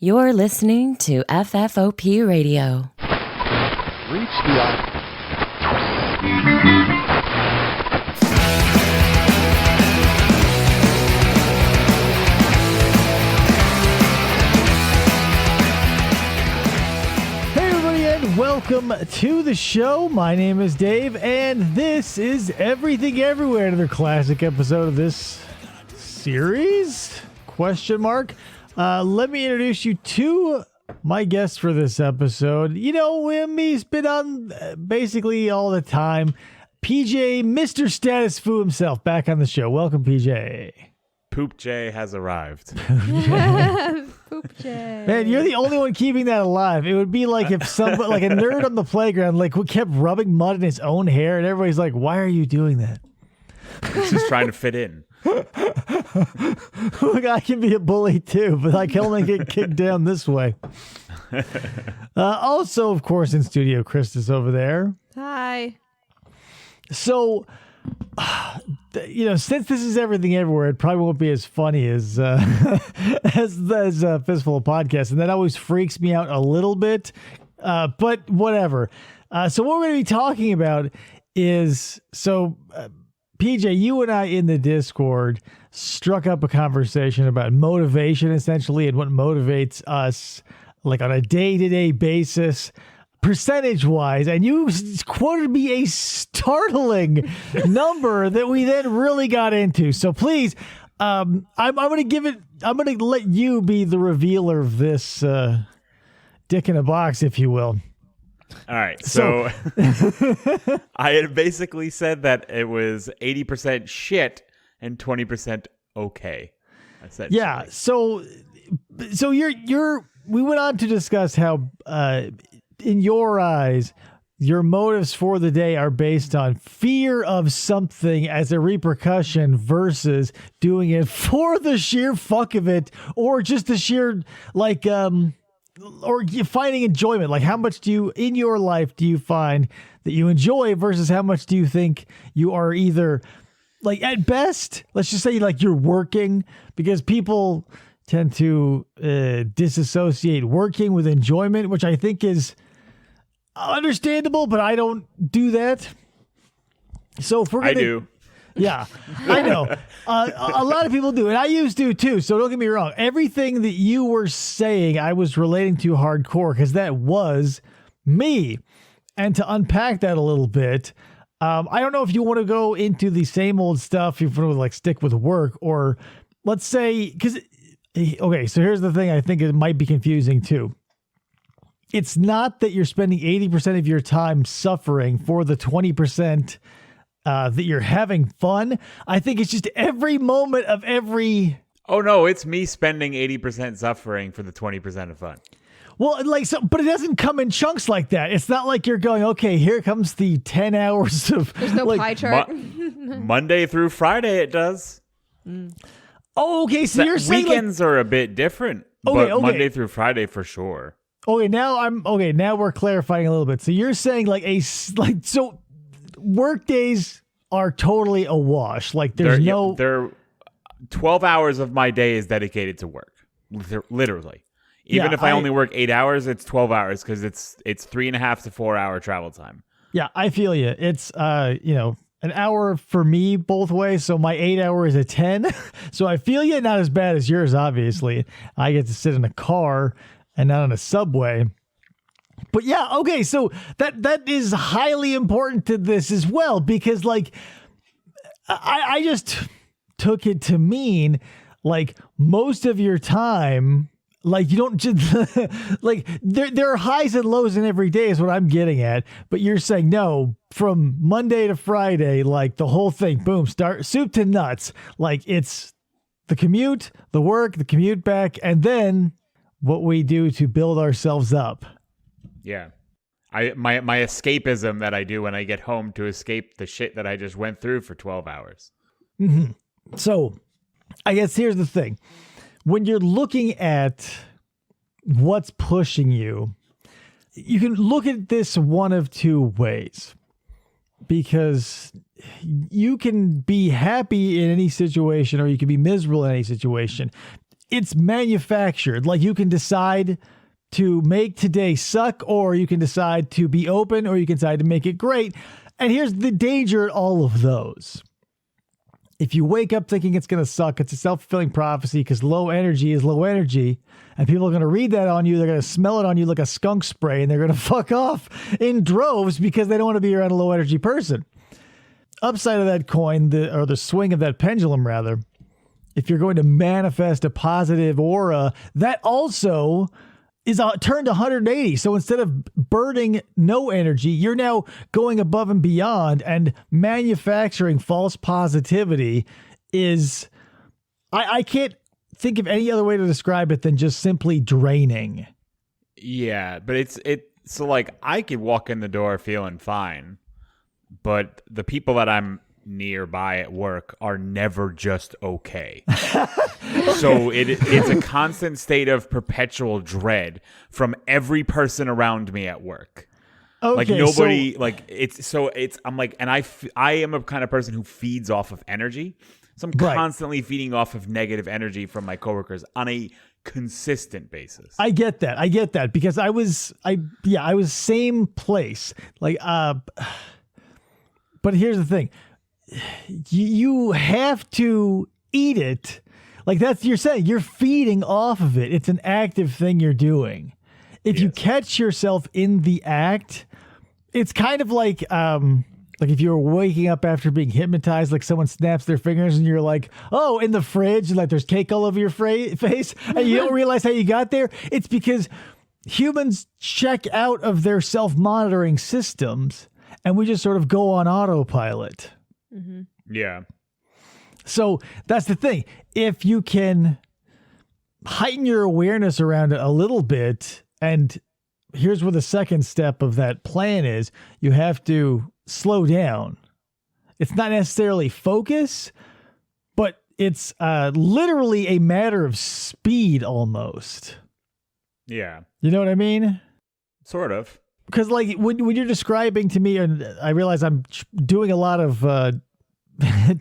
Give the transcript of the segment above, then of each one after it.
You're listening to FFOP Radio. Reach the welcome to the show. My name is Dave, and this is Everything Everywhere, another classic episode of this series? Question mark. Let me introduce you to my guest for this episode. You know him, he's been on basically all the time. PJ, Mr. Status Foo himself, back on the show. Welcome, PJ. Poop J has arrived. Poop J. Man, you're the only one keeping that alive. It would be like if somebody, like a nerd on the playground, like kept rubbing mud in his own hair, and everybody's like, "Why are you doing that?" He's just trying to fit in. Look, I can be a bully too, but I can only get kicked down this way. Also, of course, in studio, Christus over there. Hi. So, you know, since this is Everything Everywhere, it probably won't be as funny as as Fistful of Podcasts, and that always freaks me out a little bit. But whatever. So what we're going to be talking about is PJ, you and I in the Discord struck up a conversation about motivation, essentially, and what motivates us, like on a day-to-day basis. Percentage-wise, and you quoted me a startling number that we then really got into. So please, I'm going to let you be the revealer of this dick in a box, if you will. All right. So I had basically said that it was 80% shit and 20% okay. Yeah. So we went on to discuss how, in your eyes, your motives for the day are based on fear of something as a repercussion versus doing it for the sheer fuck of it, or just the sheer, like, or finding enjoyment. Like, how much in your life do you find that you enjoy versus how much do you think you are either, like, at best, let's just say, like, you're working, because people tend to disassociate working with enjoyment, which I think is understandable, but I don't do that. So if we're gonna, I do. Yeah, I know. A lot of people do, and I used to too. So don't get me wrong. Everything that you were saying, I was relating to hardcore, because that was me. And to unpack that a little bit, I don't know if you want to go into the same old stuff, if you want to like stick with work, or let's say, because okay, so here's the thing. I think it might be confusing too. It's not that you're spending 80% of your time suffering for the 20% that you're having fun. I think it's just every moment of every... Oh, no, it's me spending 80% suffering for the 20% of fun. Well, like, so, but it doesn't come in chunks like that. It's not like you're going, okay, here comes the 10 hours of... There's no pie chart. Monday through Friday it does. Oh, okay, so you're saying... Weekends are a bit different, but Monday through Friday for sure. Okay, now we're clarifying a little bit. So you're saying so work days are totally a wash. Like there's they're 12 hours of my day is dedicated to work. Literally. Even if I only work 8 hours, it's 12 hours because it's 3.5 to 4 hour travel time. Yeah, I feel you. It's an hour for me both ways. So my 8 hour is a 10. So I feel you. Not as bad as yours, obviously. I get to sit in a car and not on a subway. But yeah, okay, so that is highly important to this as well, because like I just took it to mean like most of your time, like you don't just like there are highs and lows in every day is what I'm getting at. But you're saying no, from Monday to Friday, like the whole thing, boom, start soup to nuts. Like it's the commute, the work, the commute back, and then what we do to build ourselves up. Yeah. My escapism that I do when I get home to escape the shit that I just went through for 12 hours. Mm-hmm. So I guess here's the thing. When you're looking at what's pushing you, you can look at this one of two ways. Because you can be happy in any situation or you can be miserable in any situation. it's manufactured. Like you can decide to make today suck, or you can decide to be open, or you can decide to make it great. And here's the danger in all of those. If you wake up thinking it's going to suck, it's a self-fulfilling prophecy, because low energy is low energy. And people are going to read that on you. They're going to smell it on you like a skunk spray, and they're going to fuck off in droves because they don't want to be around a low energy person. Upside of that coin, the swing of that pendulum, rather, if you're going to manifest a positive aura, that also is turned 180. So instead of burning no energy, you're now going above and beyond, and manufacturing false positivity is, I can't think of any other way to describe it than just simply draining. Yeah, but so like I could walk in the door feeling fine, but the people that I'm nearby at work are never just okay. So it's a constant state of perpetual dread from every person around me at work. Okay, like nobody, I'm like, and I am a kind of person who feeds off of energy. So I'm constantly feeding off of negative energy from my coworkers on a consistent basis. I get that because I was same place. Like, but here's the thing. You have to eat it. Like you're saying, you're feeding off of it. It's an active thing you're doing. If you catch yourself in the act, it's kind of like if you were waking up after being hypnotized, like someone snaps their fingers and you're like, oh, in the fridge, and like there's cake all over your face, and you don't realize how you got there. It's because humans check out of their self-monitoring systems, and we just sort of go on autopilot. Mm-hmm. Yeah. So that's the thing. If you can heighten your awareness around it a little bit, and here's where the second step of that plan is, you have to slow down. It's not necessarily focus, but it's literally a matter of speed almost. Yeah. You know what I mean? Sort of. Because like when you're describing to me, and I realize I'm doing a lot of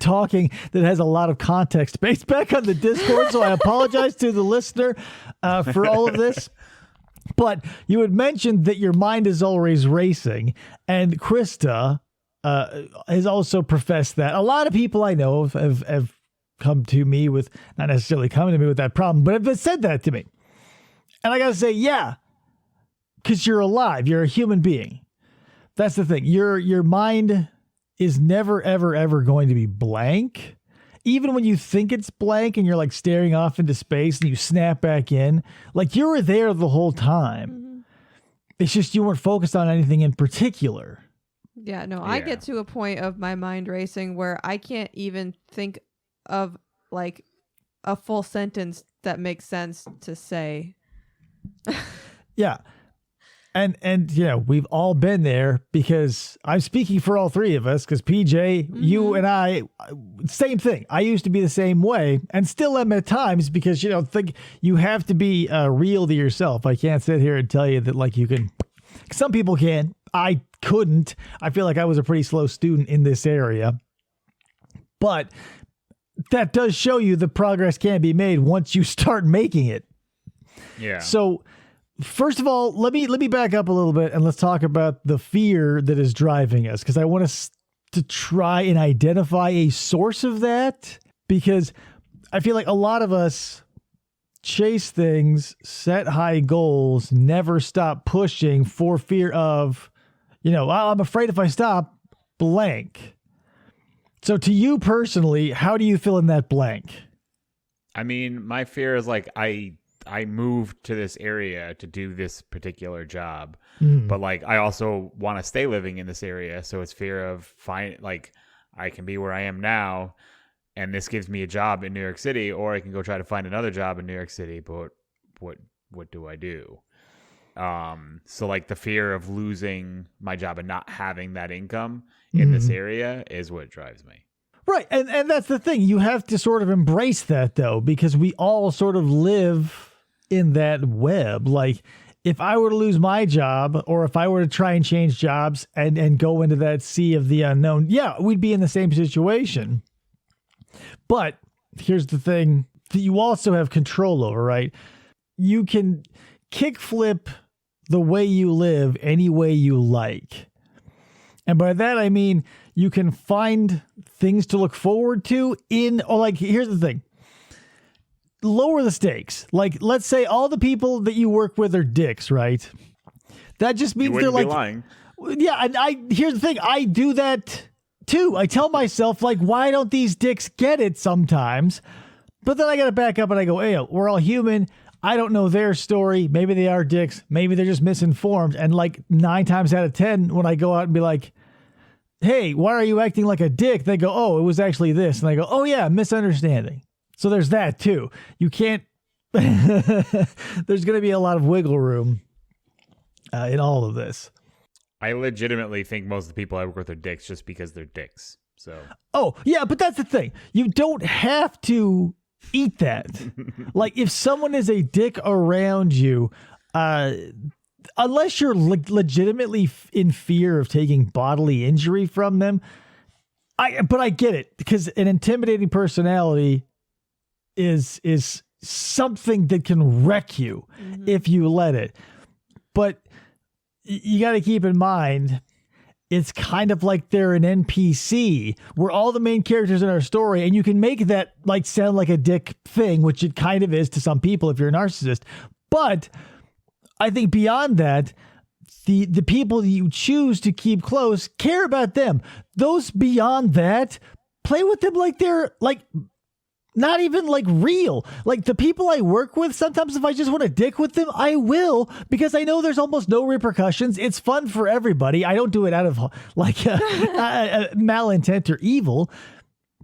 talking that has a lot of context based back on the Discord, so I apologize to the listener for all of this. But you had mentioned that your mind is always racing, and Krista has also professed that. A lot of people I know have come to me with, not necessarily coming to me with that problem, but have said that to me. And I got to say, yeah, because you're alive. You're a human being. That's the thing. Your mind is never, ever, ever going to be blank. Even when you think it's blank and you're like staring off into space and you snap back in, like you were there the whole time. Mm-hmm. It's just you weren't focused on anything in particular. Yeah, no, I get to a point of my mind racing where I can't even think of like a full sentence that makes sense to say. Yeah. And you know, we've all been there, because I'm speaking for all three of us, because PJ, you and I, same thing. I used to be the same way, and still am at times, because, you know, you have to be real to yourself. I can't sit here and tell you that like you can. Some people can. I couldn't. I feel like I was a pretty slow student in this area. But that does show you the progress can be made once you start making it. Yeah. So first of all, let me back up a little bit and let's talk about the fear that is driving us, because I want us to try and identify a source of that, because I feel like a lot of us chase things, set high goals, never stop pushing for fear of, you know, I'm afraid if I stop, blank. So to you personally, how do you fill in that blank? I mean, my fear is like I moved to this area to do this particular job, but like I also want to stay living in this area, so it's fear of I can be where I am now, and this gives me a job in New York City, or I can go try to find another job in New York City, but what do I do? So like the fear of losing my job and not having that income in this area is what drives me. Right. And that's the thing. You have to sort of embrace that, though, because we all sort of live in that web. Like, if I were to lose my job, or if I were to try and change jobs and go into that sea of the unknown, yeah, we'd be in the same situation. But here's the thing that you also have control over, right? You can kickflip the way you live any way you like. And by that, I mean, you can find things to look forward to here's the thing. Lower the stakes. Like, let's say all the people that you work with are dicks, right? That just means they're like, lying. Yeah. And here's the thing. I do that too. I tell myself, like, why don't these dicks get it sometimes? But then I got to back up and I go, hey, we're all human. I don't know their story. Maybe they are dicks. Maybe they're just misinformed. And like 9 times out of 10, when I go out and be like, hey, why are you acting like a dick? They go, oh, it was actually this. And I go, oh yeah, misunderstanding. So there's that too. You can't, there's going to be a lot of wiggle room in all of this. I legitimately think most of the people I work with are dicks just because they're dicks. So. Oh, yeah, but that's the thing. You don't have to eat that. Like, if someone is a dick around you, unless you're legitimately in fear of taking bodily injury from them, but I get it, because an intimidating personality is something that can wreck you if you let it. But you got to keep in mind, it's kind of like they're an NPC. We're all the main characters in our story, and you can make that like sound like a dick thing, which it kind of is to some people if you're a narcissist. But I think beyond that, the people that you choose to keep close care about them. Those beyond that, play with them like they're like not even like real. Like the people I work with, sometimes if I just want to dick with them, I will, because I know there's almost no repercussions. It's fun for everybody. I don't do it out of like a malintent or evil,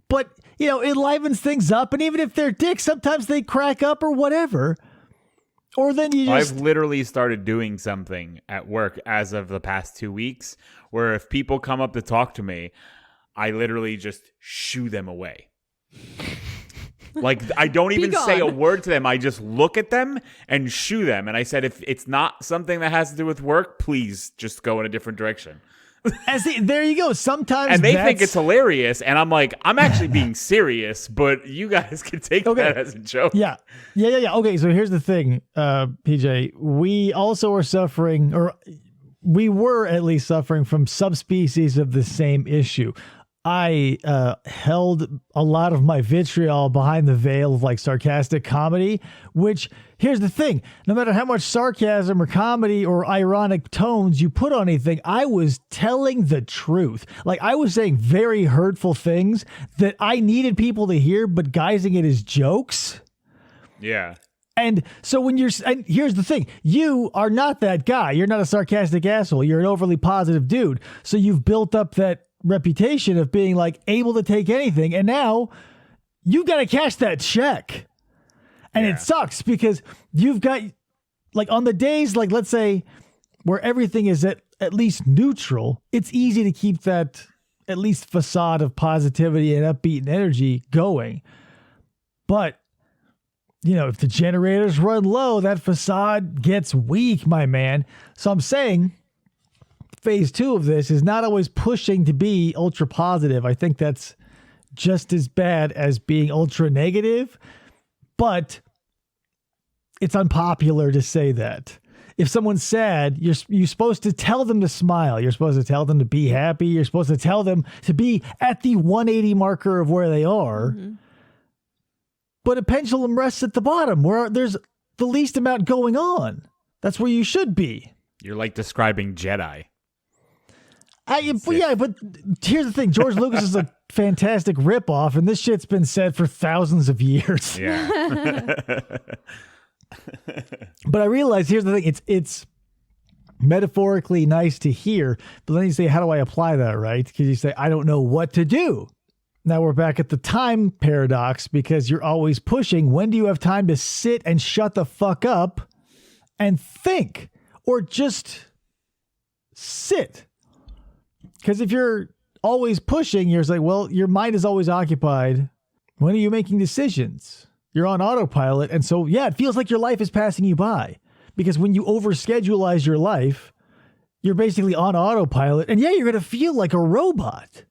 but you know, it livens things up. And even if they're dicks, sometimes they crack up or whatever. Or then you just... I've literally started doing something at work as of the past 2 weeks where if people come up to talk to me, I literally just shoo them away. Like, I don't even say a word to them. I just look at them and shoo them. And I said, if it's not something that has to do with work, please just go in a different direction. There you go. Sometimes and they think it's hilarious. And I'm like, I'm actually being serious, but you guys can take that as a joke. Yeah. Okay, so here's the thing, PJ. We also are suffering, or we were at least suffering from subspecies of the same issue. I held a lot of my vitriol behind the veil of like sarcastic comedy, which here's the thing. No matter how much sarcasm or comedy or ironic tones you put on anything, I was telling the truth. Like I was saying very hurtful things that I needed people to hear, but guising it as jokes. Yeah. And so and here's the thing, you are not that guy. You're not a sarcastic asshole. You're an overly positive dude. So you've built up that reputation of being like able to take anything, and now you got to cash that check. And it sucks because you've got like on the days, like let's say where everything is at least neutral, it's easy to keep that at least facade of positivity and upbeat and energy going. But you know, if the generators run low, that facade gets weak, my man. So I'm saying phase 2 of this is not always pushing to be ultra positive. I think that's just as bad as being ultra negative, but it's unpopular to say that. If someone's sad, you're supposed to tell them to smile. You're supposed to tell them to be happy. You're supposed to tell them to be at the 180 marker of where they are. Mm-hmm. But a pendulum rests at the bottom where there's the least amount going on. That's where you should be. You're like describing Jedi. Yeah, but here's the thing. George Lucas is a fantastic ripoff, and this shit's been said for thousands of years. Yeah. But I realize, here's the thing. It's metaphorically nice to hear, but then you say, how do I apply that, right? Because you say, I don't know what to do. Now we're back at the time paradox, because you're always pushing. When do you have time to sit and shut the fuck up and think? Or just sit? Because if you're always pushing, you're like, well, your mind is always occupied. When are you making decisions? You're on autopilot. And so, yeah, it feels like your life is passing you by. Because when you overscheduleize your life, you're basically on autopilot. And yeah, you're going to feel like a robot.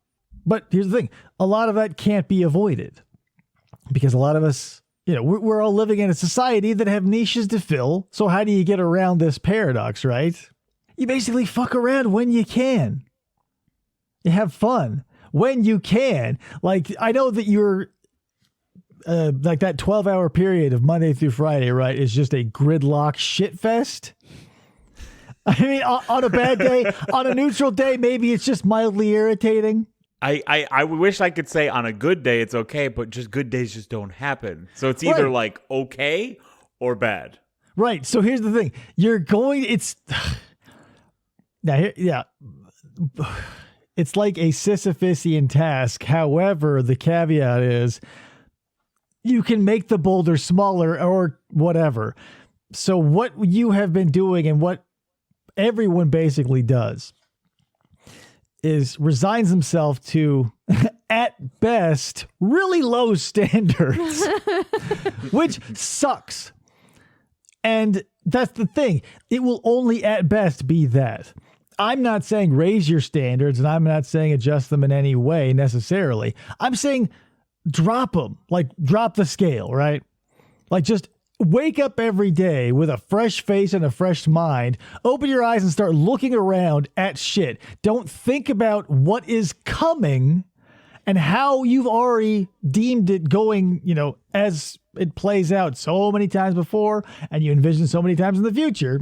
But here's the thing. A lot of that can't be avoided. Because a lot of us we're all living in a society that have niches to fill. So how do you get around this paradox, right? You basically fuck around when you can. You have fun when you can. Like, I know that you're like that 12-hour period of Monday through Friday, right, is just a gridlock shit fest. I mean, on a bad day, on a neutral day, maybe it's just mildly irritating. I wish I could say on a good day it's okay, but just good days just don't happen. So it's either like okay or bad. Right. So here's the thing. It's like a Sisyphusian task. However, the caveat is you can make the boulder smaller or whatever. So what you have been doing and what everyone basically does is resigns himself to, at best, really low standards, which sucks. And that's the thing. It will only at best be that. I'm not saying raise your standards, and I'm not saying adjust them in any way necessarily. I'm saying drop them, like drop the scale, right? Like just wake up every day with a fresh face and a fresh mind. Open your eyes and start looking around at shit. Don't think about what is coming and how you've already deemed it going, as it plays out so many times before and you envision so many times in the future.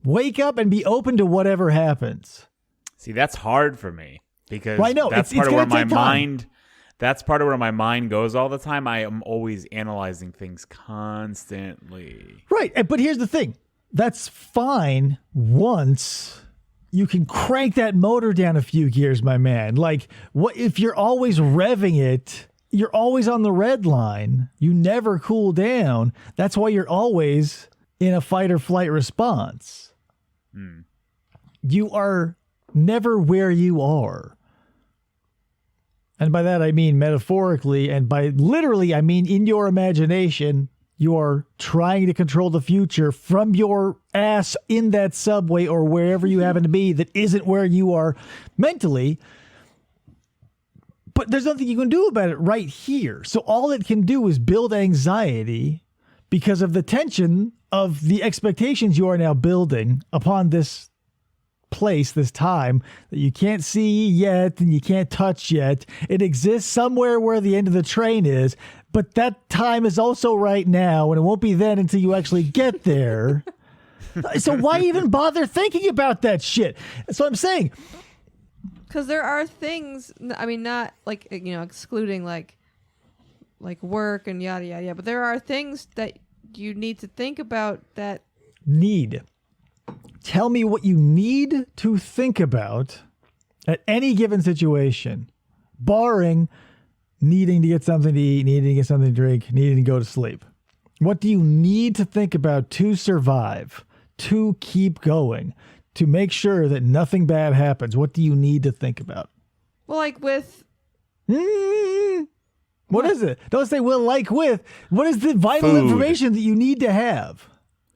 Wake up and be open to whatever happens. See, that's hard for me because well, I know. That's part of where my mind... That's part of where my mind goes all the time. I am always analyzing things constantly. Right. But here's the thing. That's fine once you can crank that motor down a few gears, my man. Like, what if you're always revving it, you're always on the red line. You never cool down. That's why you're always in a fight or flight response. You are never where you are. And by that, I mean metaphorically, and by literally, I mean in your imagination, you are trying to control the future from your ass in that subway or wherever you happen to be that isn't where you are mentally. But there's nothing you can do about it right here. So all it can do is build anxiety because of the tension of the expectations you are now building upon this place, this time that you can't see yet and you can't touch yet. It exists somewhere where the end of the train is, but that time is also right now, and it won't be then until you actually get there. So why even bother thinking about that shit? That's what I'm saying. Because there are things, I mean, not like, excluding like work and yada, yada, yada, but there are things that you need to think about that need. Tell me what you need to think about at any given situation, barring needing to get something to eat, needing to get something to drink, needing to go to sleep. What do you need to think about to survive, to keep going, to make sure that nothing bad happens? What do you need to think about? Well, like with... What is it? Don't say well, like with. What is the vital information that you need to have?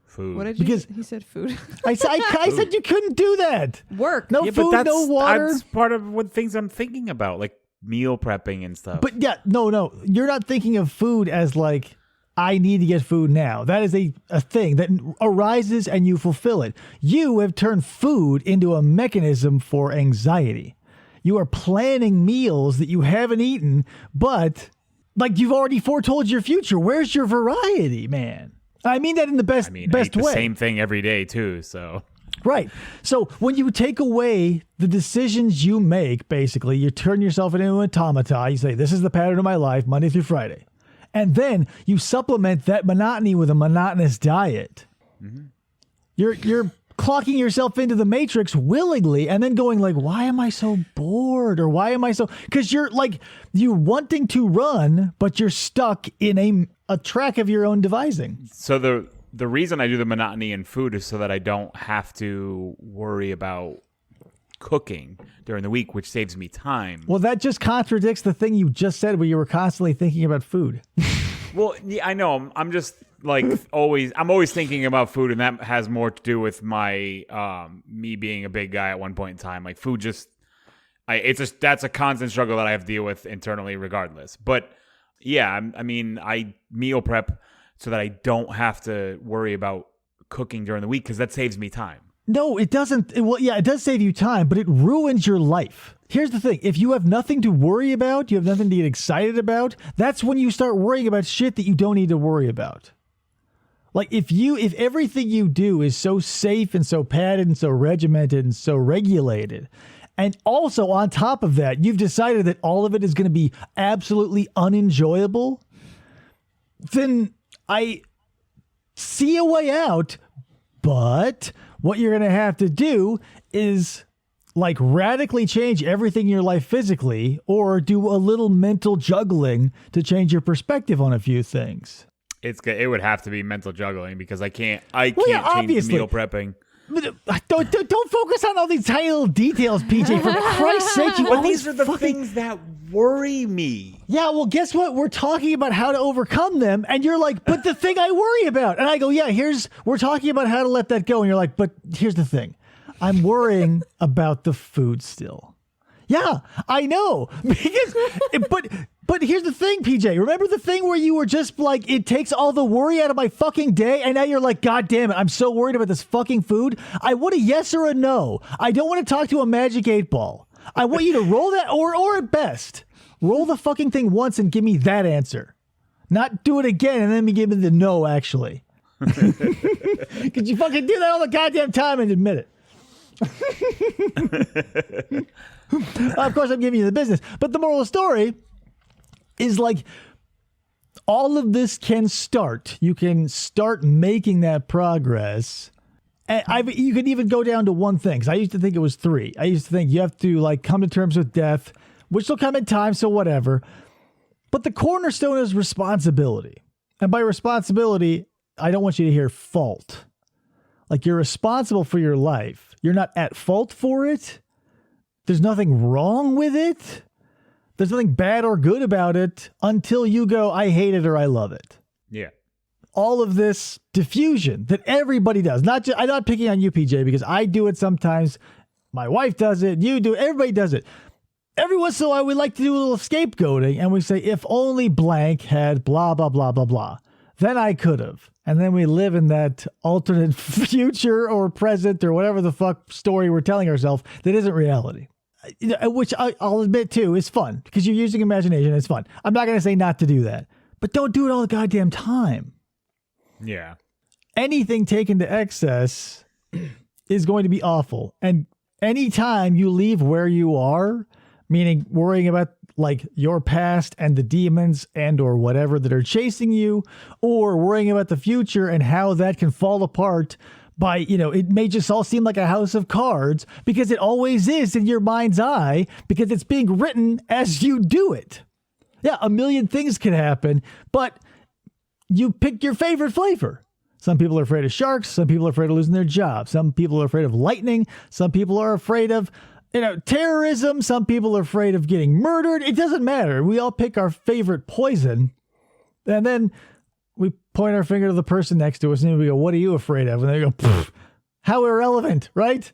Food. What did you? Because he said food. I said you couldn't do that. Work. No food, no water. That's part of what things I'm thinking about, like meal prepping and stuff. But yeah, no. You're not thinking of food as like, I need to get food now. That is a thing that arises and you fulfill it. You have turned food into a mechanism for anxiety. You are planning meals that you haven't eaten, but like you've already foretold your future. Where's your variety, man? I mean that in the best I way. eat the same thing every day too, so. Right. So when you take away the decisions you make, basically, you turn yourself into an automaton. You say, this is the pattern of my life, Monday through Friday. And then you supplement that monotony with a monotonous diet. Mm-hmm. You're clocking yourself into the matrix willingly and then going like, why am I so bored? Or why am I so... Because you're like, you're wanting to run, but you're stuck in a track of your own devising. So the reason I do the monotony in food is so that I don't have to worry about cooking during the week, which saves me time. Well, that just contradicts the thing you just said where you were constantly thinking about food. Well, yeah, I know. I'm just like I'm always thinking about food, and that has more to do with my me being a big guy at one point in time. Like food that's a constant struggle that I have to deal with internally regardless. But Yeah, I mean, I meal prep so that I don't have to worry about cooking during the week because that saves me time. No, it doesn't. Well, yeah, it does save you time, but it ruins your life. Here's the thing. If you have nothing to worry about, you have nothing to get excited about, that's when you start worrying about shit that you don't need to worry about. Like if everything you do is so safe and so padded and so regimented and so regulated, and also on top of that, you've decided that all of it is going to be absolutely unenjoyable, then I see a way out. But what you're going to have to do is like radically change everything in your life physically, or do a little mental juggling to change your perspective on a few things. It would have to be mental juggling because I can't yeah, change meal prepping. Don't focus on all these tiny little details, PJ. For Christ's sake, you But always these are the fucking... things that worry me. Yeah, well, guess what? We're talking about how to overcome them, and you're like, but the thing I worry about. And I go, yeah, we're talking about how to let that go. And you're like, but here's the thing. I'm worrying about the food still. Yeah, I know. Because, but here's the thing, PJ. Remember the thing where you were just like, it takes all the worry out of my fucking day, and now you're like, God damn it, I'm so worried about this fucking food. I want a yes or a no. I don't want to talk to a magic 8-ball. I want you to roll that, or at best, roll the fucking thing once and give me that answer. Not do it again and then give me the no, actually. Could you fucking do that all the goddamn time and admit it? Of course, I'm giving you the business. But the moral of the story is like all of this can start. You can start making that progress. And you can even go down to one thing. Because I used to think it was 3. I used to think you have to like come to terms with death, which will come in time, so whatever. But the cornerstone is responsibility. And by responsibility, I don't want you to hear fault. Like you're responsible for your life. You're not at fault for it. There's nothing wrong with it. There's nothing bad or good about it until you go, I hate it or I love it. Yeah. All of this diffusion that everybody does. I'm not picking on you, PJ, because I do it sometimes. My wife does it. You do it. Everybody does it. Every once in a while, we like to do a little scapegoating and we say, if only blank had blah, blah, blah, blah, blah, then I could have. And then we live in that alternate future or present or whatever the fuck story we're telling ourselves that isn't reality. Which I'll admit too is fun because you're using imagination. It's fun. I'm not going to say not to do that, but don't do it all the goddamn time. Yeah. Anything taken to excess is going to be awful. And anytime you leave where you are, meaning worrying about like your past and the demons and or whatever that are chasing you, or worrying about the future and how that can fall apart by, it may just all seem like a house of cards because it always is in your mind's eye because it's being written as you do it. Yeah, a million things can happen, but you pick your favorite flavor. Some people are afraid of sharks. Some people are afraid of losing their job. Some people are afraid of lightning. Some people are afraid of terrorism. Some people are afraid of getting murdered. It doesn't matter. We all pick our favorite poison. And then we point our finger to the person next to us and we go, what are you afraid of? And they go, how irrelevant, right?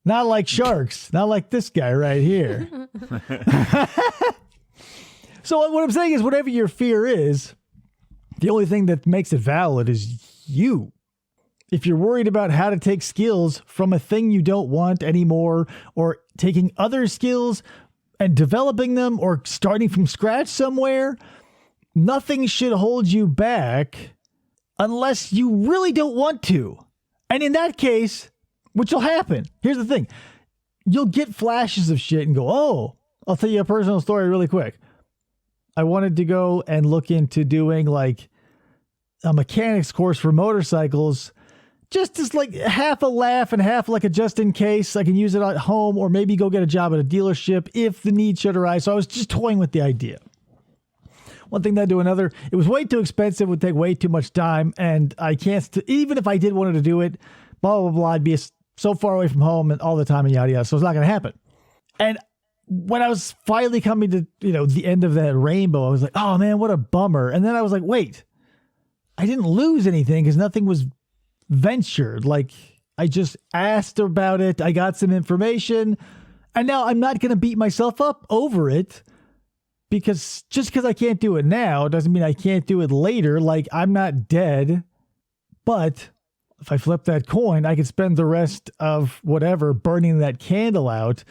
Not like sharks. Not like this guy right here. So what I'm saying is whatever your fear is, the only thing that makes it valid is you. If you're worried about how to take skills from a thing you don't want anymore, or taking other skills and developing them, or starting from scratch somewhere, nothing should hold you back unless you really don't want to. And in that case, which will happen, here's the thing. You'll get flashes of shit and go, oh, I'll tell you a personal story really quick. I wanted to go and look into doing like a mechanics course for motorcycles, just as like half a laugh and half like a just in case I can use it at home, or maybe go get a job at a dealership if the need should arise. So I was just toying with the idea. One thing led to another. It was way too expensive, would take way too much time, and I can't, even if I did wanted to do it, blah, blah, blah, I'd be so far away from home and all the time and yada, yada. So it's not going to happen. And when I was finally coming to, the end of that rainbow, I was like, oh man, what a bummer. And then I was like, wait, I didn't lose anything because nothing was ventured. Like I just asked about it. I got some information and now I'm not going to beat myself up over it. because just because I can't do it now doesn't mean I can't do it later. Like, I'm not dead, but if I flip that coin, I could spend the rest of whatever burning that candle out,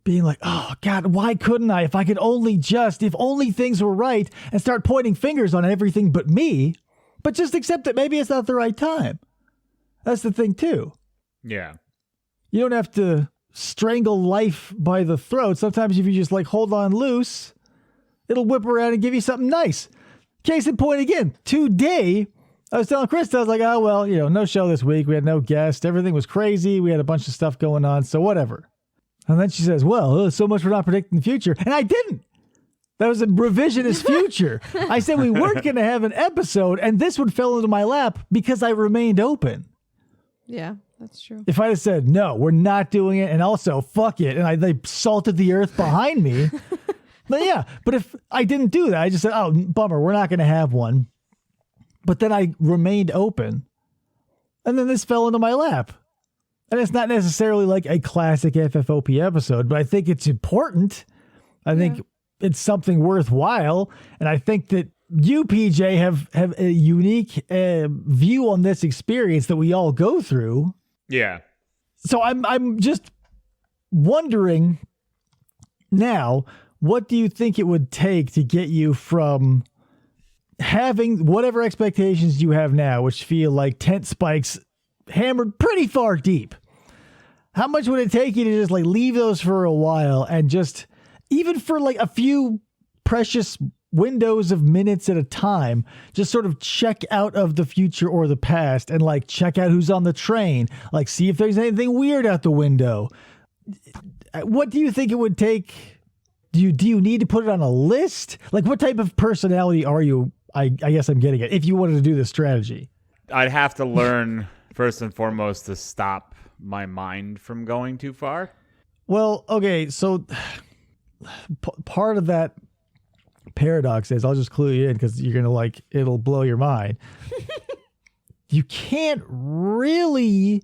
being like, oh God, why couldn't I? If I could only if only things were right, and start pointing fingers on everything but me, but just accept that maybe it's not the right time. That's the thing too. Yeah. You don't have to strangle life by the throat. Sometimes if you just like hold on loose, it'll whip around and give you something nice. Case in point again, today, I was telling Krista, I was like, oh, well, no show this week. We had no guest. Everything was crazy. We had a bunch of stuff going on. So whatever. And then she says, well, so much for not predicting the future. And I didn't. That was a revisionist future. I said we weren't going to have an episode, and this one fell into my lap because I remained open. Yeah, that's true. If I had said, no, we're not doing it, and also, fuck it, and they salted the earth behind me, then yeah. But if I didn't do that, I just said, oh, bummer, we're not going to have one. But then I remained open, and then this fell into my lap. And it's not necessarily like a classic FFOP episode, but I think it's important. I think it's something worthwhile. And I think that you, PJ, have a unique view on this experience that we all go through. Yeah. So I'm just wondering now, what do you think it would take to get you from having whatever expectations you have now, which feel like tent spikes hammered pretty far deep? How much would it take you to just like leave those for a while and just, even for like a few precious windows of minutes at a time, just sort of check out of the future or the past and like check out who's on the train, like see if there's anything weird out the window? What do you think it would take? Do you need to put it on a list? Like, what type of personality are you? I guess I'm getting it. If you wanted to do this strategy, I'd have to learn first and foremost to stop my mind from going too far. Well, okay, so part of that paradox is, I'll just clue you in because you're gonna it'll blow your mind. You can't really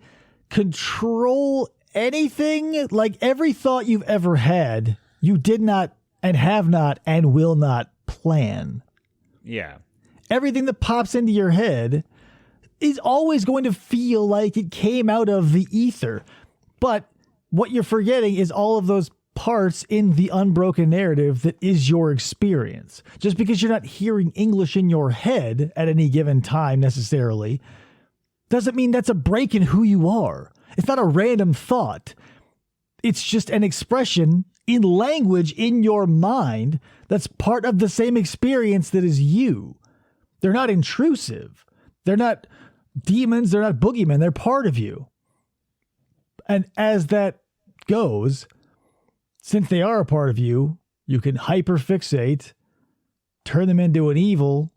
control anything. Like, every thought you've ever had, you did not and have not and will not plan. Yeah. Everything that pops into your head is always going to feel like it came out of the ether. But what you're forgetting is all of those parts in the unbroken narrative that is your experience. Just because you're not hearing English in your head at any given time necessarily doesn't mean that's a break in who you are. It's not a random thought. It's just an expression in language in your mind that's part of the same experience that is you. They're not intrusive. They're not demons. They're not boogeymen. They're part of you. And as that goes, since they are a part of you, you can hyperfixate, turn them into an evil,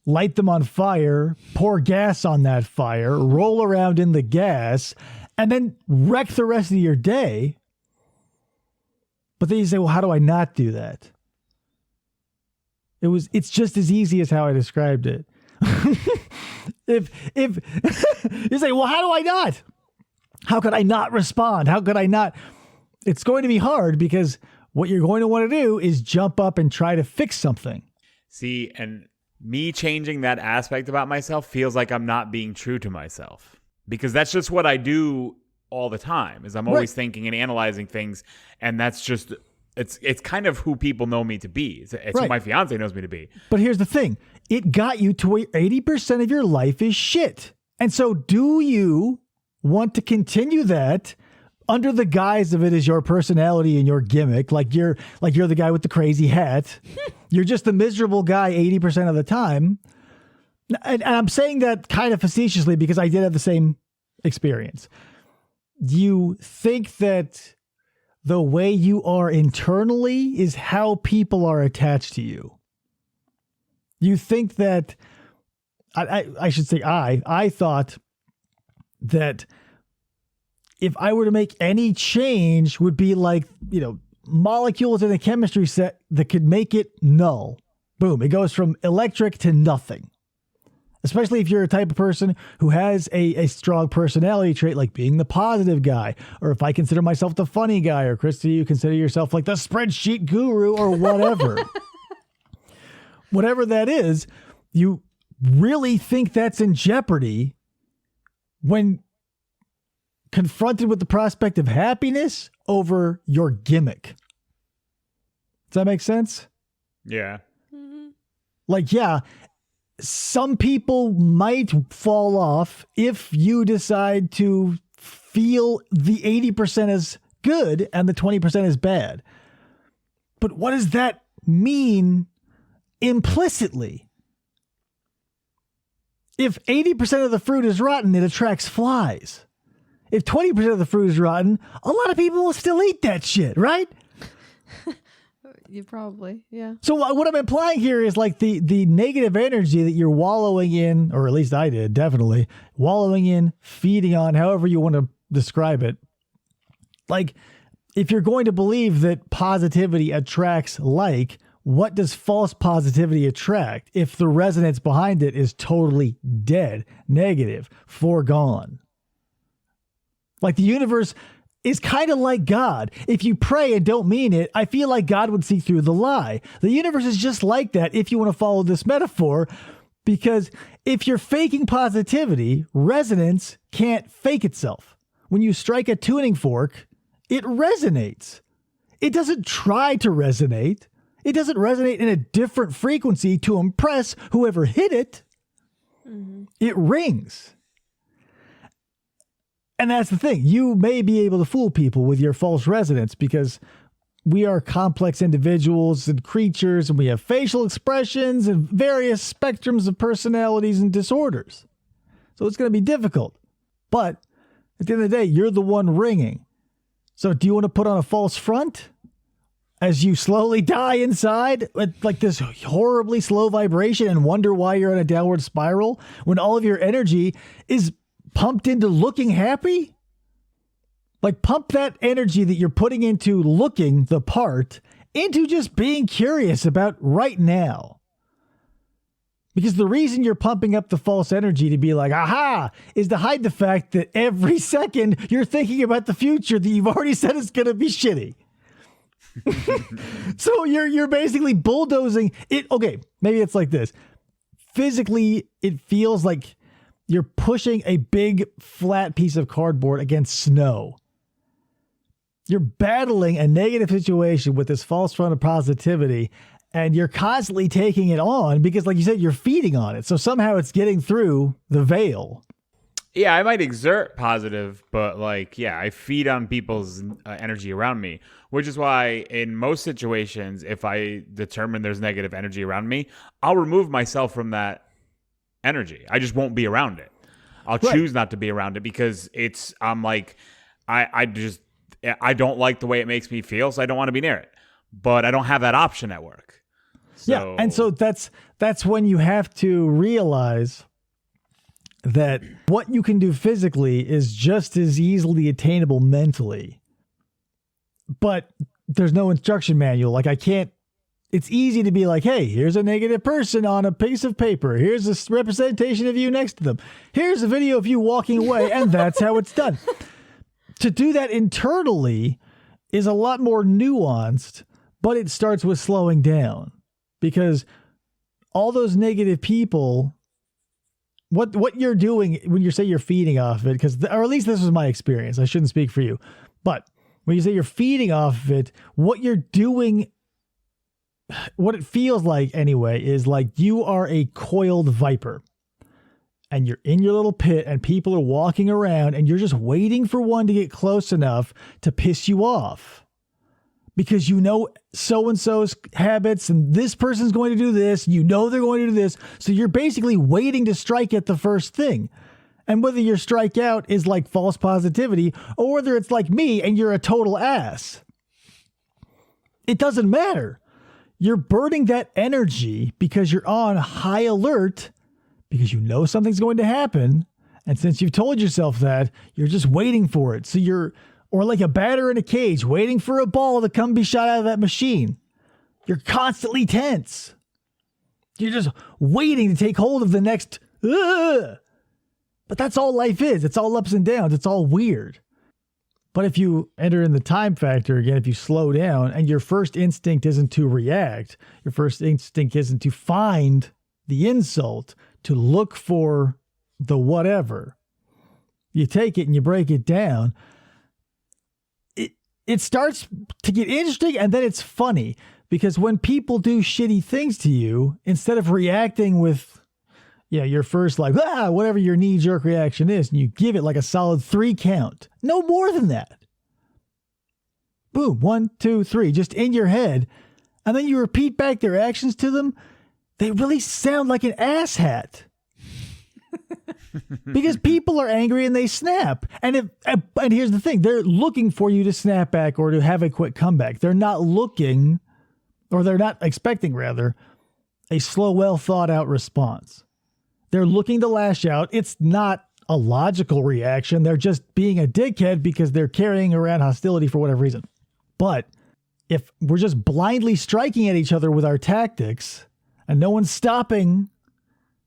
light them on fire, pour gas on that fire, roll around in the gas, and then wreck the rest of your day. But then you say, well, how do I not do that? It's just as easy as how I described it. if you say, well, how do I not? How could I not respond? How could I not? It's going to be hard because what you're going to want to do is jump up and try to fix something. See, and me changing that aspect about myself feels like I'm not being true to myself, because that's just what I do all the time, is I'm always thinking and analyzing things. And that's just, it's kind of who people know me to be. It's who my fiance knows me to be. But here's the thing. It got you to where 80% of your life is shit. And so do you want to continue that under the guise of it as your personality and your gimmick? Like you're the guy with the crazy hat. You're just the miserable guy 80% of the time. And I'm saying that kind of facetiously because I did have the same experience. You think that the way you are internally is how people are attached to you. You think that, I should say I thought that if I were to make any change would be like, molecules in a chemistry set that could make it null. Boom. It goes from electric to nothing. Especially if you're a type of person who has a strong personality trait, like being the positive guy, or if I consider myself the funny guy, or Krista, you consider yourself like the spreadsheet guru or whatever. whatever that is, you really think that's in jeopardy when confronted with the prospect of happiness over your gimmick. Does that make sense? Yeah. Like, yeah, some people might fall off if you decide to feel the 80% is good and the 20% is bad. But what does that mean implicitly? If 80% of the fruit is rotten, it attracts flies. If 20% of the fruit is rotten, a lot of people will still eat that shit, right? You probably, yeah. So what I'm implying here is like the negative energy that you're wallowing in, or at least I did, definitely, wallowing in, feeding on, however you want to describe it. Like, if you're going to believe that positivity attracts like, what does false positivity attract if the resonance behind it is totally dead, negative, foregone? Like the universe is kind of like God. If you pray and don't mean it, I feel like God would see through the lie. The universe is just like that if you want to follow this metaphor, because if you're faking positivity, resonance can't fake itself. When you strike a tuning fork, it resonates. It doesn't try to resonate. It doesn't resonate in a different frequency to impress whoever hit it. Mm-hmm. It rings. And that's the thing. You may be able to fool people with your false resonance because we are complex individuals and creatures, and we have facial expressions and various spectrums of personalities and disorders. So it's going to be difficult. But at the end of the day, you're the one ringing. So do you want to put on a false front as you slowly die inside with like this horribly slow vibration and wonder why you're in a downward spiral when all of your energy is pumped into looking happy? Like, pump that energy that you're putting into looking the part into just being curious about right now. Because the reason you're pumping up the false energy to be like, aha, is to hide the fact that every second you're thinking about the future that you've already said is going to be shitty. So you're basically bulldozing it. Okay, maybe it's like this. Physically, it feels like you're pushing a big flat piece of cardboard against snow. You're battling a negative situation with this false front of positivity, and you're constantly taking it on because, like you said, you're feeding on it. So somehow it's getting through the veil. Yeah, I might exert positive, but I feed on people's energy around me, which is why in most situations, if I determine there's negative energy around me, I'll remove myself from that energy. I just won't be around it. I'll choose not to be around it because I don't like the way it makes me feel, so I don't want to be near it. But I don't have that option at work. So, yeah, and so that's when you have to realize that what you can do physically is just as easily attainable mentally. But there's no instruction manual. Like, it's easy to be like, hey, here's a negative person on a piece of paper. Here's a representation of you next to them. Here's a video of you walking away, and that's how it's done. To do that internally is a lot more nuanced, but it starts with slowing down. Because all those negative people, what you're doing when you say you're feeding off of it, or at least this was my experience, I shouldn't speak for you, but when you say you're feeding off of it, what you're doing, what it feels like anyway, is like you are a coiled viper and you're in your little pit and people are walking around and you're just waiting for one to get close enough to piss you off because you know so-and-so's habits and this person's going to do this, you know they're going to do this. So you're basically waiting to strike at the first thing. And whether your strikeout is like false positivity or whether it's like me and you're a total ass, it doesn't matter. You're burning that energy because you're on high alert because you know something's going to happen. And since you've told yourself that, you're just waiting for it. So or like a batter in a cage, waiting for a ball to come be shot out of that machine. You're constantly tense. You're just waiting to take hold of the next, But that's all life is. It's all ups and downs. It's all weird. But if you enter in the time factor again, if you slow down and your first instinct isn't to react, your first instinct isn't to find the insult, to look for the whatever, you take it and you break it down. It starts to get interesting, and then it's funny because when people do shitty things to you, instead of reacting with, your first like, whatever your knee-jerk reaction is, and you give it like a solid 3 count, no more than that. Boom, 1, 2, 3, just in your head, and then you repeat back their actions to them. They really sound like an asshat. Because people are angry and they snap. And here's the thing. They're looking for you to snap back or to have a quick comeback. They're not looking, or they're not expecting, rather, a slow, well thought out response. They're looking to lash out. It's not a logical reaction. They're just being a dickhead because they're carrying around hostility for whatever reason. But if we're just blindly striking at each other with our tactics and no one's stopping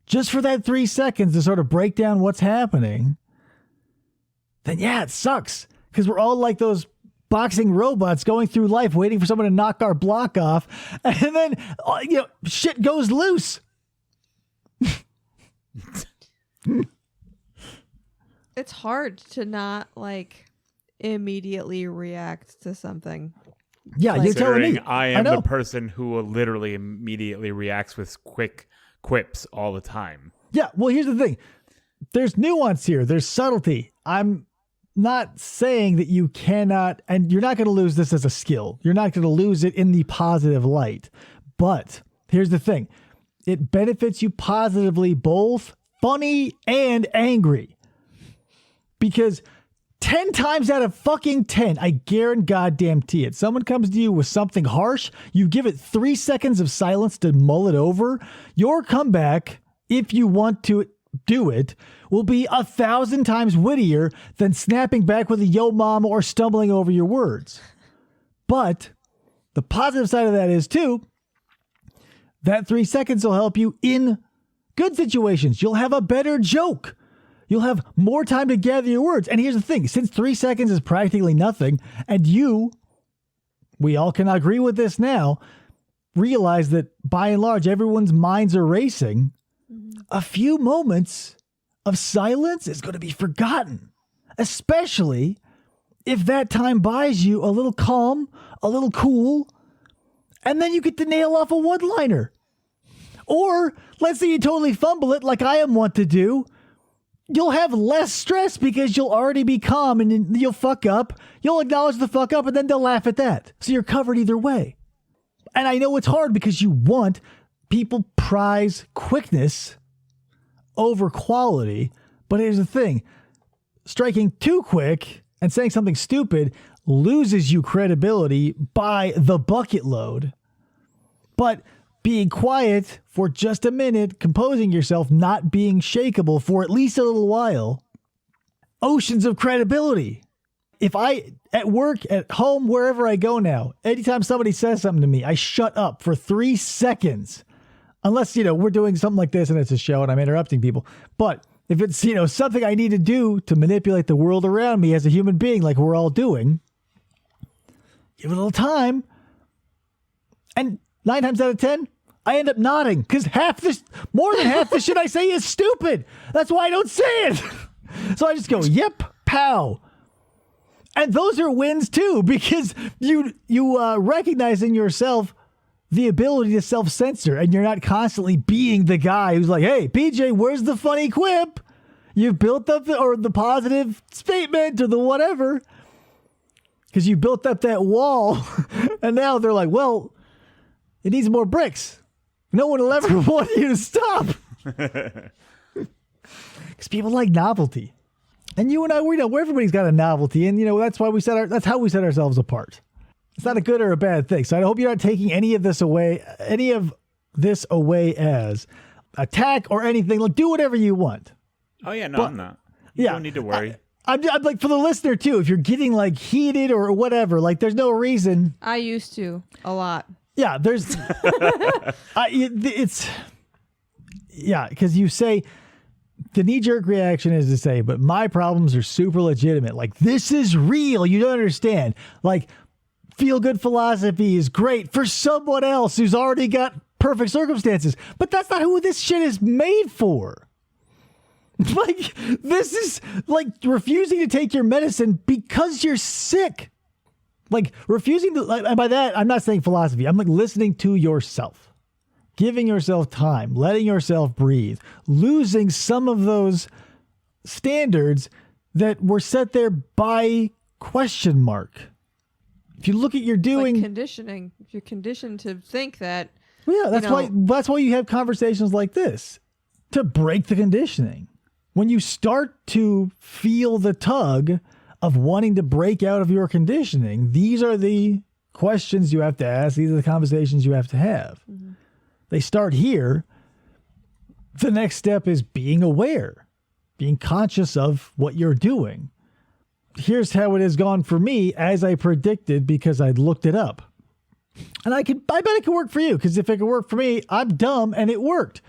just for that 3 seconds to sort of break down what's happening, then it sucks. Because we're all like those boxing robots going through life waiting for someone to knock our block off. And then, shit goes loose. It's hard to not immediately react to something. Yeah, you're telling me. I am the person who will literally immediately reacts with quick quips all the time. Yeah, well, here's the thing. There's nuance here. There's subtlety. I'm not saying that you cannot, and you're not going to lose this as a skill. You're not going to lose it in the positive light. But here's the thing. It benefits you positively, both funny and angry. Because 10 times out of fucking 10, I guarantee it. Someone comes to you with something harsh, you give it 3 seconds of silence to mull it over. Your comeback, if you want to do it, will be 1,000 times wittier than snapping back with a yo mama or stumbling over your words. But the positive side of that is too, that 3 seconds will help you in good situations. You'll have a better joke. You'll have more time to gather your words. And here's the thing. Since 3 seconds is practically nothing, and we all can agree with this now, realize that by and large, everyone's minds are racing. A few moments of silence is going to be forgotten, especially if that time buys you a little calm, a little cool, and then you get to nail off a one-liner. Or let's say you totally fumble it like I am wont to do. You'll have less stress because you'll already be calm and you'll fuck up. You'll acknowledge the fuck up and then they'll laugh at that. So you're covered either way. And I know it's hard because people prize quickness over quality. But here's the thing. Striking too quick and saying something stupid loses you credibility by the bucket load. But being quiet for just a minute, composing yourself, not being shakeable for at least a little while, oceans of credibility. If I, at work, at home, wherever I go now, anytime somebody says something to me, I shut up for 3 seconds. Unless, we're doing something like this and it's a show and I'm interrupting people. But if it's, something I need to do to manipulate the world around me as a human being like we're all doing, give it a little time. And 9 times out of 10, I end up nodding because more than half the shit I say is stupid. That's why I don't say it. So I just go, yep, pow. And those are wins too, because you recognize in yourself the ability to self-censor, and you're not constantly being the guy who's like, hey, PJ, where's the funny quip? You've built up the positive statement or the whatever, because you built up that wall, and now they're like, well, it needs more bricks. No one will ever want you to stop. Because people like novelty. And you and I, we know everybody's got a novelty. And, that's why that's how we set ourselves apart. It's not a good or a bad thing. So I hope you're not taking any of this away as attack or anything. Like, do whatever you want. Oh, yeah, no, I'm not. You don't need to worry. I'm like, for the listener, too, if you're getting heated or whatever, there's no reason. I used to a lot. Yeah, there's, because you say, the knee-jerk reaction is to say, but my problems are super legitimate. Like, this is real. You don't understand. Like, feel-good philosophy is great for someone else who's already got perfect circumstances. But that's not who this shit is made for. Like, this is like refusing to take your medicine because you're sick. Like, refusing to, and by that, I'm not saying philosophy. I'm like listening to yourself. Giving yourself time, letting yourself breathe, losing some of those standards that were set there by question mark. If you look at your doing, like conditioning. If you're conditioned to think that, yeah, that's why you have conversations like this, to break the conditioning. When you start to feel the tug of wanting to break out of your conditioning, these are the questions you have to ask. These are the conversations you have to have. Mm-hmm. They start here. The next step is being aware, being conscious of what you're doing. Here's how it has gone for me, as I predicted, because I'd looked it up. And I bet it could work for you, because if it could work for me, I'm dumb and it worked.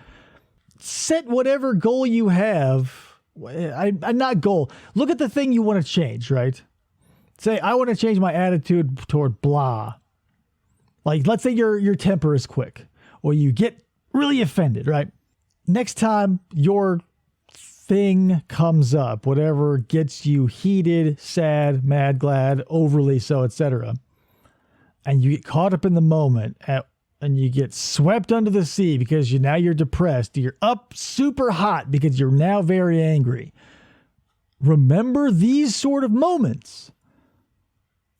Set whatever goal you have. I'm not goal. Look at the thing you want to change, right? Say, I want to change my attitude toward blah. Like, let's say your temper is quick. Or you get really offended, right? Next time your thing comes up, whatever gets you heated, sad, mad, glad, overly so, etc., and you get caught up in the moment and you get swept under the sea because now you're depressed, you're up super hot because you're now very angry. Remember these sort of moments.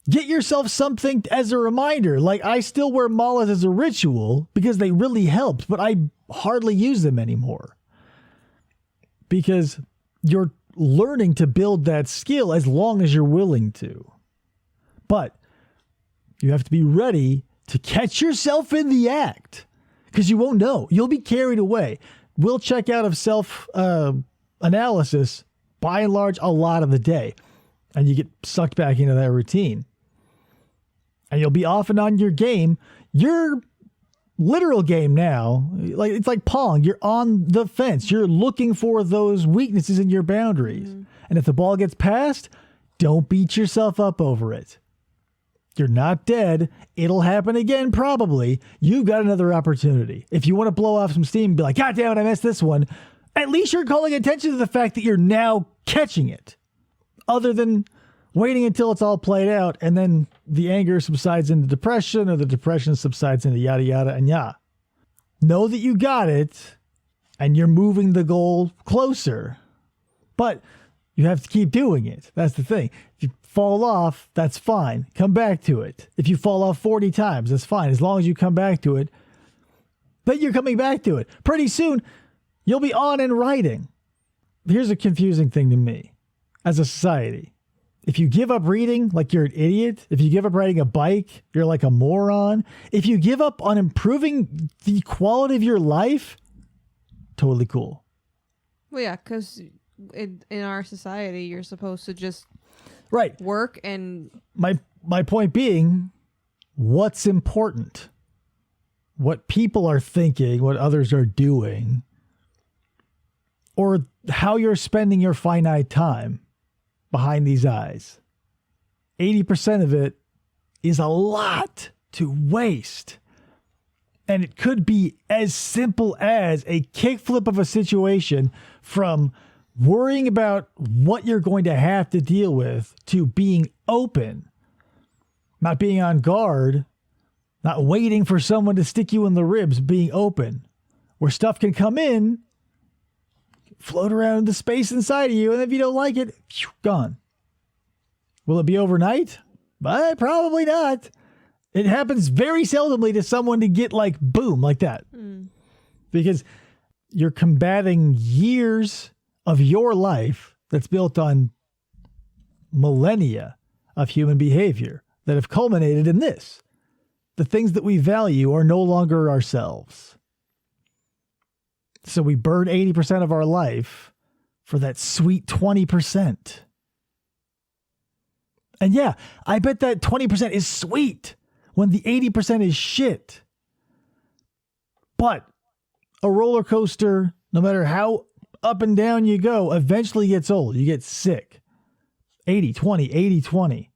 Get yourself something as a reminder. Like, I still wear malas as a ritual because they really helped, but I hardly use them anymore. Because you're learning to build that skill as long as you're willing to. But you have to be ready to catch yourself in the act, because you won't know. You'll be carried away. We'll check out of self-analysis, by and large, a lot of the day. And you get sucked back into that routine. And you'll be off and on your game. Your literal game now, like it's like Pong. You're on the fence. You're looking for those weaknesses in your boundaries. Mm-hmm. And if the ball gets passed, don't beat yourself up over it. You're not dead. It'll happen again, probably. You've got another opportunity. If you want to blow off some steam and be like, God damn it, I missed this one. At least you're calling attention to the fact that you're now catching it. Other than waiting until it's all played out, and then the anger subsides into depression, or the depression subsides into yada, yada, and yah. Know that you got it, and you're moving the goal closer. But you have to keep doing it. That's the thing. If you fall off, that's fine. Come back to it. If you fall off 40 times, that's fine. As long as you come back to it, but you're coming back to it. Pretty soon, you'll be on and writing. Here's a confusing thing to me as a society. If you give up reading, like you're an idiot. If you give up riding a bike, you're like a moron. If you give up on improving the quality of your life, totally cool. Well, yeah, because in our society, you're supposed to just right work and... My point being, what's important? What people are thinking, what others are doing, or how you're spending your finite time behind these eyes. 80% of it is a lot to waste. And it could be as simple as a kickflip of a situation from worrying about what you're going to have to deal with to being open, not being on guard, not waiting for someone to stick you in the ribs, being open, where stuff can come in, float around in the space inside of you, and if you don't like it, gone. Will it be overnight? Probably not. It happens very seldomly to someone to get like boom, like that. Because you're combating years of your life that's built on millennia of human behavior that have culminated in this. The things that we value are no longer ourselves. So we burn 80% of our life for that sweet 20%. And yeah, I bet that 20% is sweet when the 80% is shit. But a roller coaster, no matter how up and down you go. Eventually gets old. You get sick. 80-20, 80-20.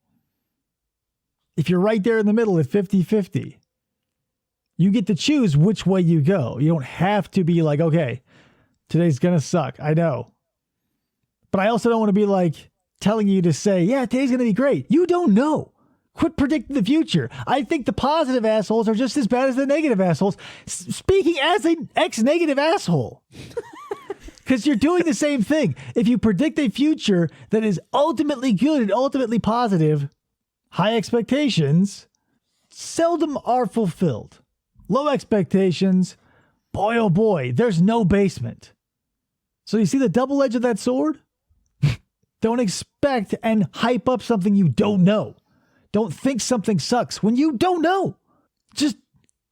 If you're right there in the middle at 50-50, you get to choose which way you go. You don't have to be like, okay, today's going to suck. I know. But I also don't want to be like telling you to say, yeah, today's going to be great. You don't know. Quit predicting the future. I think the positive assholes are just as bad as the negative assholes. Speaking as an ex-negative asshole. Because you're doing the same thing. If you predict a future that is ultimately good and ultimately positive, high expectations seldom are fulfilled. Low expectations, boy oh boy, there's no basement. So you see the double edge of that sword? Don't expect and hype up something you don't know. Don't think something sucks when you don't know. Just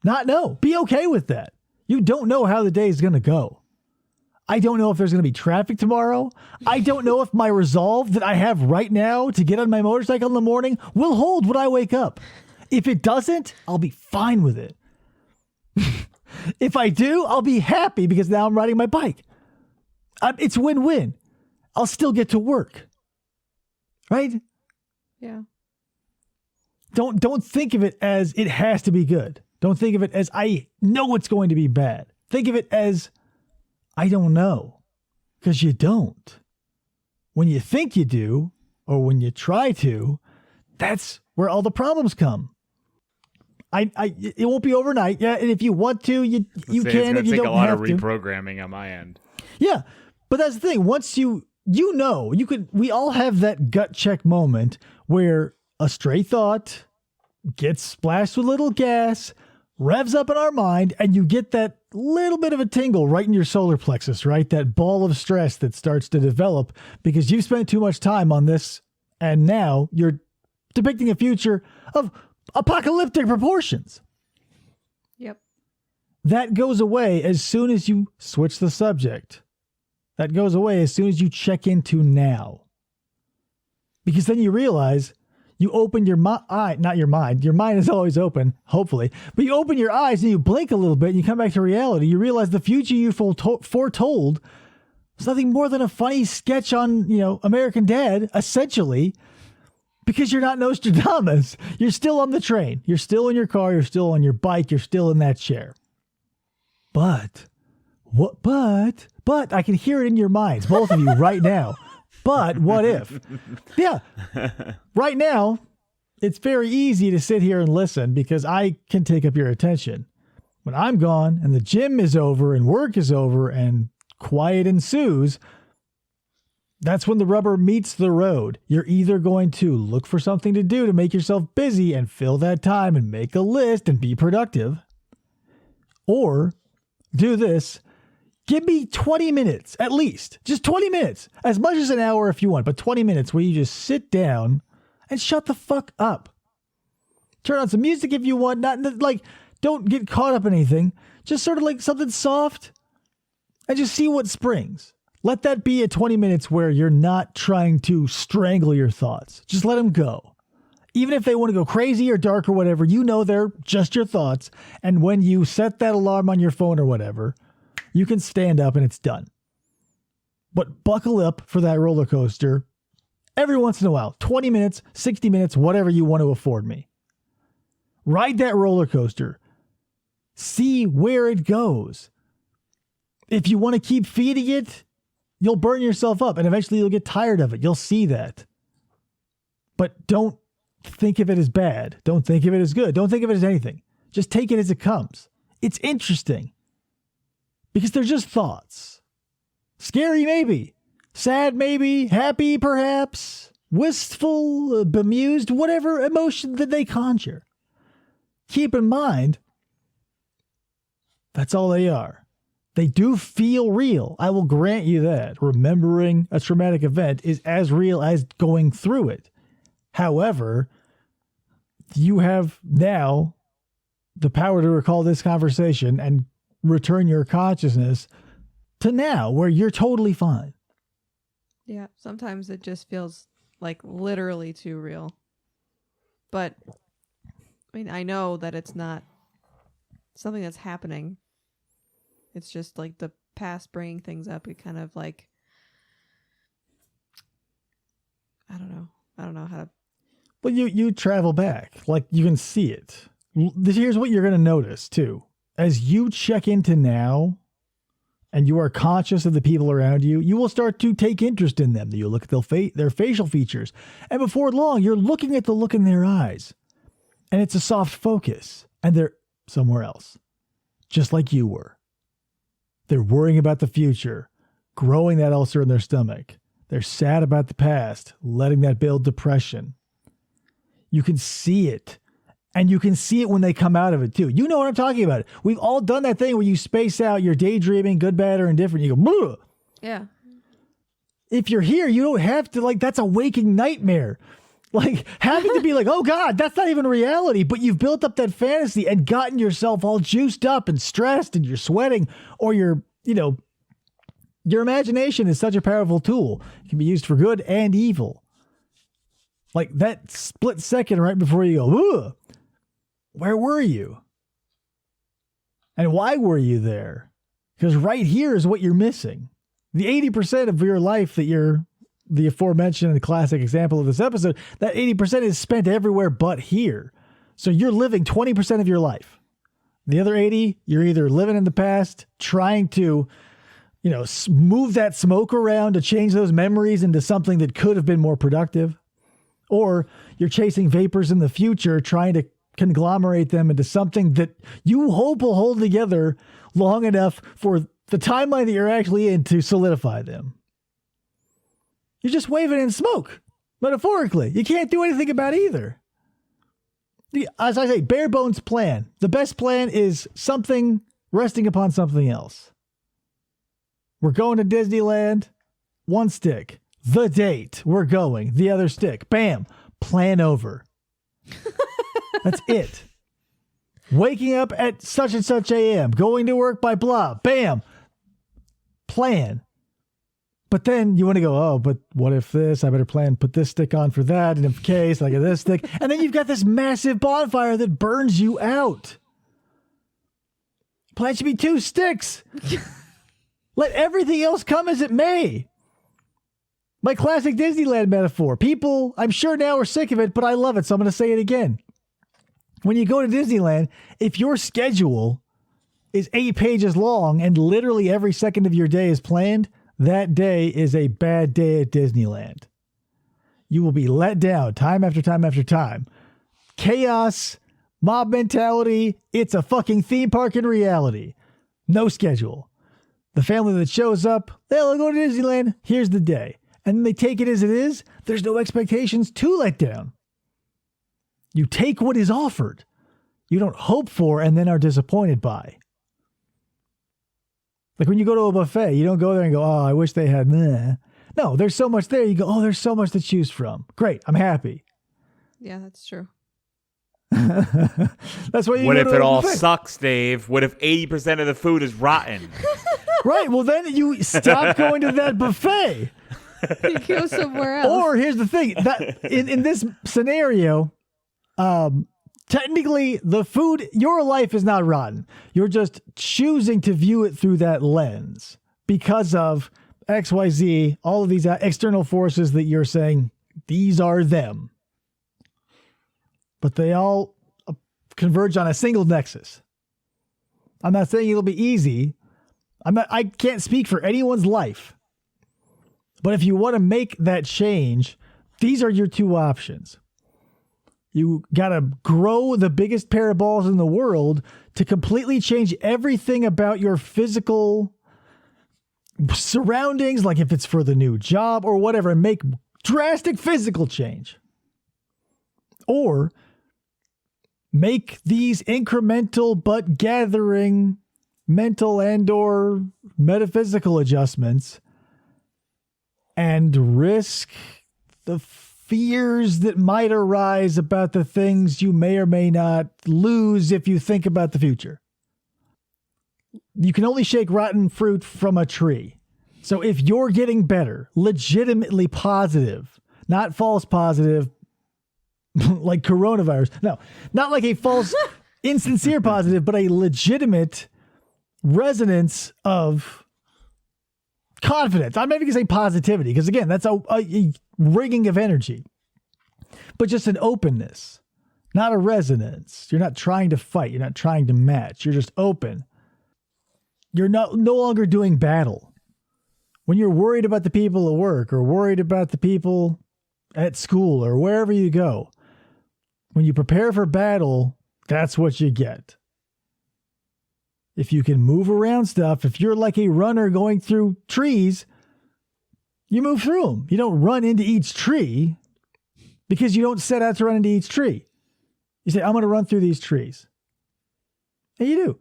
not know. Be okay with that. You don't know how the day is going to go. I don't know if there's going to be traffic tomorrow. I don't know if my resolve that I have right now to get on my motorcycle in the morning will hold when I wake up. If it doesn't, I'll be fine with it. If I do, I'll be happy because now I'm riding my bike. It's win-win. I'll still get to work. Right? Yeah. Don't think of it as it has to be good. Don't think of it as I know it's going to be bad. Think of it as I don't know. Because you don't. When you think you do, or when you try to, that's where all the problems come. It won't be overnight. Yeah, and if you want to, you can. If you don't have to. It's going to take a lot of reprogramming on my end. Yeah, but that's the thing. Once we all have that gut check moment where a stray thought gets splashed with a little gas, revs up in our mind, and you get that little bit of a tingle right in your solar plexus, right? That ball of stress that starts to develop because you've spent too much time on this, and now you're depicting a future of apocalyptic proportions. Yep. That goes away as soon as you switch the subject. That goes away as soon as you check into now. Because then you realize you open your not your mind. Your mind is always open, hopefully. But you open your eyes and you blink a little bit and you come back to reality. You realize the future you foretold was nothing more than a funny sketch on, American Dad, essentially. Because you're not Nostradamus. You're still on the train. You're still in your car. You're still on your bike. You're still in that chair. But I can hear it in your minds, both of you right now. But what if? Yeah. Right now, it's very easy to sit here and listen because I can take up your attention. When I'm gone and the gym is over and work is over and quiet ensues, that's when the rubber meets the road. You're either going to look for something to do to make yourself busy and fill that time and make a list and be productive, or do this. Give me 20 minutes, at least. Just 20 minutes. As much as an hour if you want, but 20 minutes where you just sit down and shut the fuck up. Turn on some music if you want. Don't get caught up in anything. Just sort of like something soft and just see what springs. Let that be a 20 minutes where you're not trying to strangle your thoughts. Just let them go. Even if they want to go crazy or dark or whatever, they're just your thoughts. And when you set that alarm on your phone or whatever, you can stand up and it's done. But buckle up for that roller coaster every once in a while. 20 minutes, 60 minutes, whatever you want to afford me. Ride that roller coaster. See where it goes. If you want to keep feeding it, you'll burn yourself up and eventually you'll get tired of it. You'll see that. But don't think of it as bad. Don't think of it as good. Don't think of it as anything. Just take it as it comes. It's interesting. Because they're just thoughts. Scary, maybe. Sad, maybe. Happy, perhaps. Wistful, bemused, whatever emotion that they conjure. Keep in mind, that's all they are. They do feel real. I will grant you that. Remembering a traumatic event is as real as going through it. However, you have now the power to recall this conversation and return your consciousness to now where you're totally fine. Yeah, sometimes it just feels like literally too real. But I know that it's not something that's happening. It's just like the past bringing things up, it kind of like, I don't know how to. Well, you travel back, like you can see it. Here's what you're going to notice too. As you check into now and you are conscious of the people around you, you will start to take interest in them. You'll look at their facial features. And before long, you're looking at the look in their eyes. And it's a soft focus. And they're somewhere else. Just like you were. They're worrying about the future, growing that ulcer in their stomach. They're sad about the past, letting that build depression. You can see it. And you can see it when they come out of it too. You know what I'm talking about. We've all done that thing where you space out, you're daydreaming, good, bad, or indifferent. You go, bleh. Yeah. If you're here, you don't have to, like, that's a waking nightmare. Like, having to be like, oh God, that's not even reality. But you've built up that fantasy and gotten yourself all juiced up and stressed and you're sweating, or your imagination is such a powerful tool. It can be used for good and evil. Like that split second right before you go, ugh. Where were you? And why were you there? Because right here is what you're missing. The 80% of your life that you're the aforementioned classic example of this episode, that 80% is spent everywhere but here. So you're living 20% of your life. The other 80, you're either living in the past, trying to, move that smoke around to change those memories into something that could have been more productive, or you're chasing vapors in the future, trying to conglomerate them into something that you hope will hold together long enough for the timeline that you're actually in to solidify them. You're just waving in smoke, metaphorically. You can't do anything about either. As I say, bare bones plan. The best plan is something resting upon something else. We're going to Disneyland. One stick. The date. We're going. The other stick. Bam. Plan over. That's it. Waking up at such and such a.m. Going to work by blah. Bam. Plan. But then you want to go, oh, but what if this? I better plan, put this stick on for that. And in case I get this stick. And then you've got this massive bonfire that burns you out. Plan should be 2 sticks. Let everything else come as it may. My classic Disneyland metaphor. People, I'm sure now are sick of it, but I love it, so I'm going to say it again. When you go to Disneyland, if your schedule is 8 pages long and literally every second of your day is planned, that day is a bad day at Disneyland. You will be let down time after time after time. Chaos, mob mentality, it's a fucking theme park in reality. No schedule. The family that shows up, they'll go to Disneyland, here's the day. And they take it as it is. There's no expectations to let down. You take what is offered. You don't hope for and then are disappointed by. Like when you go to a buffet, you don't go there and go, oh, I wish they had meh. No, there's so much there. You go, oh, there's so much to choose from. Great, I'm happy. Yeah, that's true. That's why you What go if to it a all buffet. sucks, Dave? What if 80% of the food is rotten? Right, well then you stop going to that buffet. You go somewhere else. Or here's the thing, that in this scenario, technically the food, your life is not rotten. You're just choosing to view it through that lens because of XYZ, all of these external forces that you're saying, these are them. But they all converge on a single nexus. I'm not saying it'll be easy. I can't speak for anyone's life. But if you want to make that change, these are your 2 options. You got to grow the biggest pair of balls in the world to completely change everything about your physical surroundings, like if it's for the new job or whatever, and make drastic physical change. Or make these incremental but gathering mental and or metaphysical adjustments and risk the fears that might arise about the things you may or may not lose if you think about the future. You can only shake rotten fruit from a tree. So if you're getting better, legitimately positive, not false positive, like coronavirus. No, not like a false, insincere positive, but a legitimate resonance of confidence. I'm not even going to say positivity because, again, that's a ringing of energy. But just an openness, not a resonance. You're not trying to fight. You're not trying to match. You're just open. You're no longer doing battle. When you're worried about the people at work or worried about the people at school or wherever you go, when you prepare for battle, that's what you get. If you can move around stuff, if you're like a runner going through trees, you move through them. You don't run into each tree because you don't set out to run into each tree. You say, I'm going to run through these trees. And you do.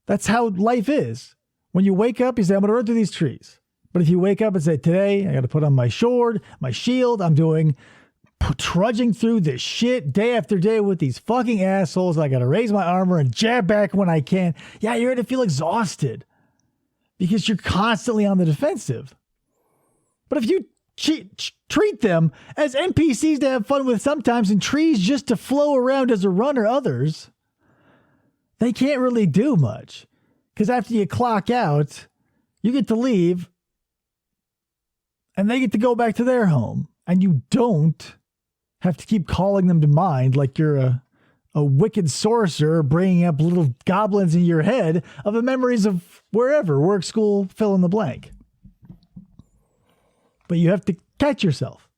That's how life is. When you wake up, you say, I'm going to run through these trees. But if you wake up and say, today, I got to put on my sword, my shield, I'm trudging through this shit day after day with these fucking assholes. I got to raise my armor and jab back when I can. Yeah, you're going to feel exhausted because you're constantly on the defensive. But if you treat them as NPCs to have fun with sometimes and trees just to flow around as a runner others, they can't really do much. Because after you clock out, you get to leave and they get to go back to their home. And you don't have to keep calling them to mind like you're a wicked sorcerer bringing up little goblins in your head of the memories of wherever, work, school, fill in the blank. But you have to catch yourself.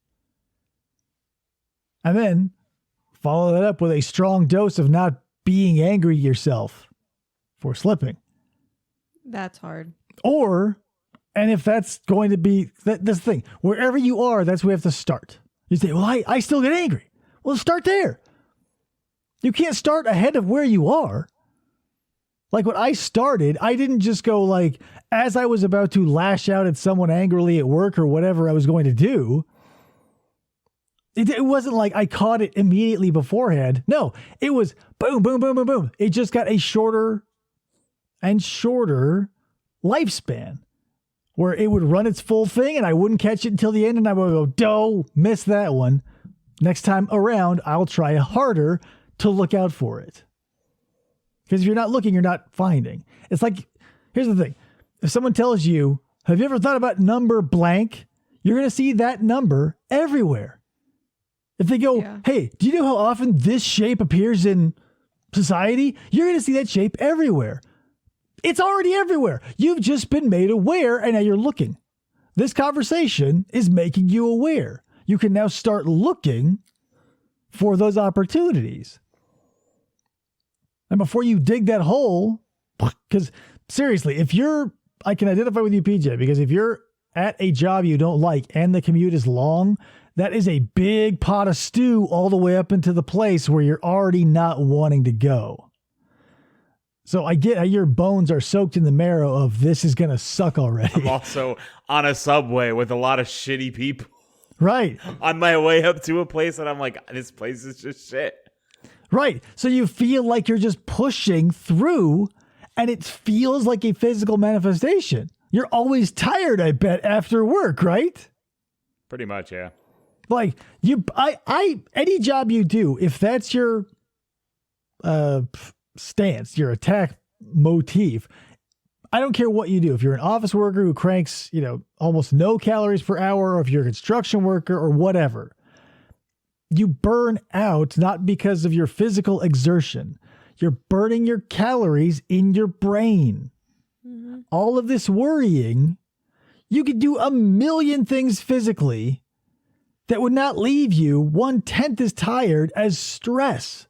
And then follow that up with a strong dose of not being angry at yourself for slipping. That's hard. Or, and if that's going to be, that's the thing, wherever you are, that's where you have to start. You say, well, I still get angry. Well, start there. You can't start ahead of where you are. Like when I started, I didn't just go like, as I was about to lash out at someone angrily at work or whatever I was going to do. It wasn't like I caught it immediately beforehand. No, it was boom, boom, boom, boom, boom. It just got a shorter and shorter lifespan where it would run its full thing and I wouldn't catch it until the end and I would go, miss that one. Next time around, I'll try harder to look out for it. Because if you're not looking, you're not finding. It's like, here's the thing. If someone tells you, have you ever thought about number blank? You're going to see that number everywhere. If they go, hey, do you know how often this shape appears in society? You're going to see that shape everywhere. It's already everywhere. You've just been made aware and now you're looking. This conversation is making you aware. You can now start looking for those opportunities. And before you dig that hole, because seriously, I can identify with you, PJ, because if you're at a job you don't like and the commute is long, that is a big pot of stew all the way up into the place where you're already not wanting to go. So I get how your bones are soaked in the marrow of this is going to suck already. I'm also on a subway with a lot of shitty people. Right. On my way up to a place and I'm like, this place is just shit. Right. So you feel like you're just pushing through and it feels like a physical manifestation. You're always tired, I bet, after work, right? Pretty much, yeah. Like any job you do, if that's your stance, your attack motif, I don't care what you do. If you're an office worker who cranks, almost no calories per hour, or if you're a construction worker or whatever, you burn out not because of your physical exertion. You're burning your calories in your brain. Mm-hmm. All of this worrying, you could do a million things physically that would not leave you 1/10 as tired as stress.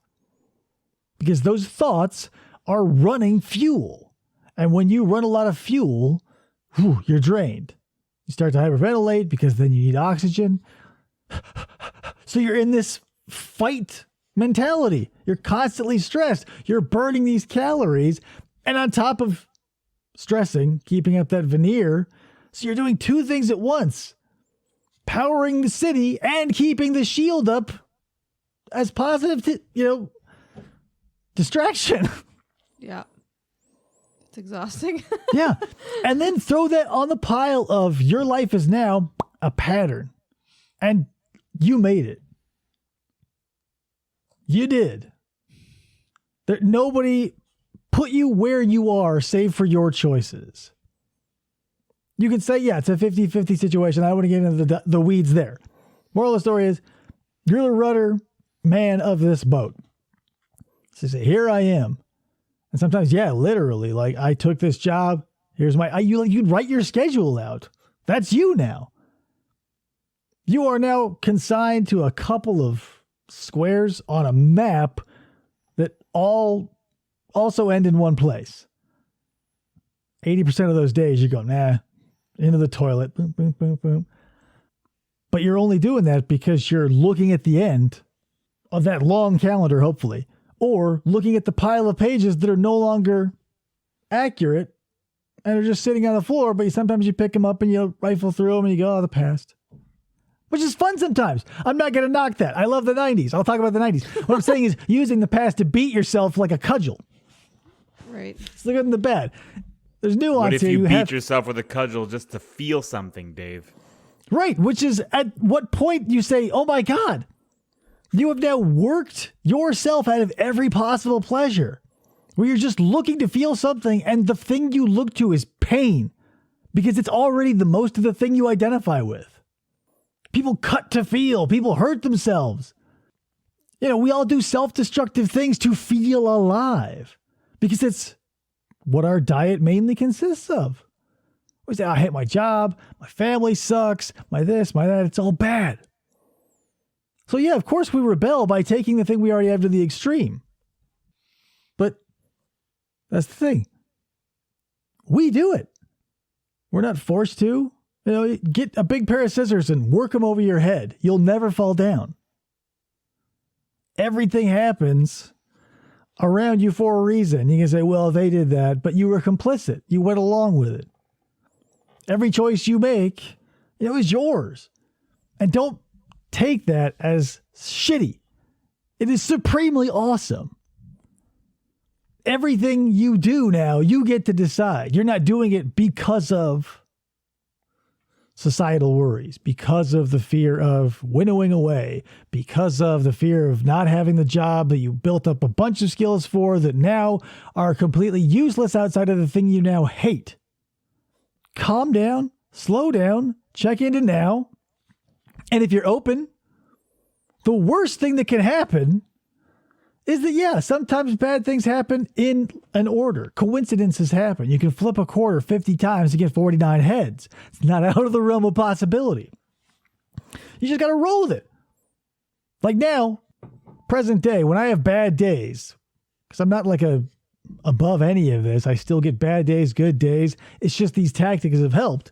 Because those thoughts are running fuel. And when you run a lot of fuel, you're drained. You start to hyperventilate because then you need oxygen. So you're in this fight mentality. You're constantly stressed. You're burning these calories. And on top of stressing, keeping up that veneer, so you're doing two things at once. Powering the city and keeping the shield up as positive, distraction. Yeah. It's exhausting. Yeah. And then throw that on the pile of your life is now a pattern. And you made it. You did. Nobody put you where you are save for your choices. You can say, yeah, it's a 50-50 situation. I don't want to get into the weeds there. Moral of the story is, you're the rudder man of this boat. So say, here I am. And sometimes, yeah, literally, like, I took this job. Here's you write your schedule out. That's you now. You are now consigned to a couple of squares on a map that all also end in one place. 80% of those days you go, nah, into the toilet, boom, boom, boom, boom. But you're only doing that because you're looking at the end of that long calendar, hopefully, or looking at the pile of pages that are no longer accurate and are just sitting on the floor, but sometimes you pick them up and you rifle through them and you go, oh, the past. Which is fun sometimes. I'm not going to knock that. I love the 90s. I'll talk about the 90s. What I'm saying is using the past to beat yourself like a cudgel. Right. It's the good and the bad. There's nuance What if here. you beat yourself with a cudgel just to feel something, Dave? Right, which is at what point you say, oh my God, you have now worked yourself out of every possible pleasure. Where you're just looking to feel something and the thing you look to is pain. Because it's already the most of the thing you identify with. People cut to feel. People hurt themselves. You know, we all do self-destructive things to feel alive. Because it's what our diet mainly consists of. We say, I hate my job. My family sucks. My this, my that. It's all bad. So yeah, of course we rebel by taking the thing we already have to the extreme. But that's the thing. We do it. We're not forced to. You know, get a big pair of scissors and work them over your head. You'll never fall down. Everything happens around you for a reason. You can say, well, they did that, but you were complicit. You went along with it. Every choice you make, is yours. And don't take that as shitty. It is supremely awesome. Everything you do now, you get to decide. You're not doing it because of societal worries, because of the fear of winnowing away, because of the fear of not having the job that you built up a bunch of skills for that now are completely useless outside of the thing you now hate. Calm down, slow down, check into now. And if you're open, the worst thing that can happen is that, yeah, sometimes bad things happen in an order. Coincidences happen. You can flip a quarter 50 times to get 49 heads. It's not out of the realm of possibility. You just got to roll with it. Like now, present day, when I have bad days, because I'm not like above any of this, I still get bad days, good days. It's just these tactics have helped.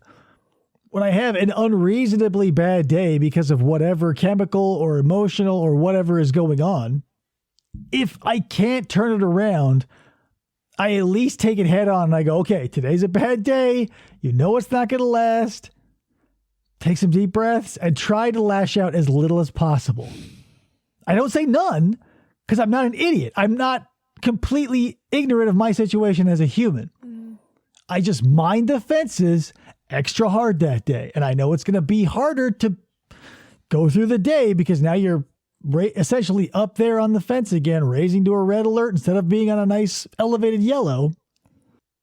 When I have an unreasonably bad day because of whatever chemical or emotional or whatever is going on, if I can't turn it around, I at least take it head on and I go, okay, today's a bad day. You know it's not going to last. Take some deep breaths and try to lash out as little as possible. I don't say none because I'm not an idiot. I'm not completely ignorant of my situation as a human. I just mind the fences extra hard that day. And I know it's going to be harder to go through the day because now you're essentially up there on the fence again, raising to a red alert instead of being on a nice elevated yellow.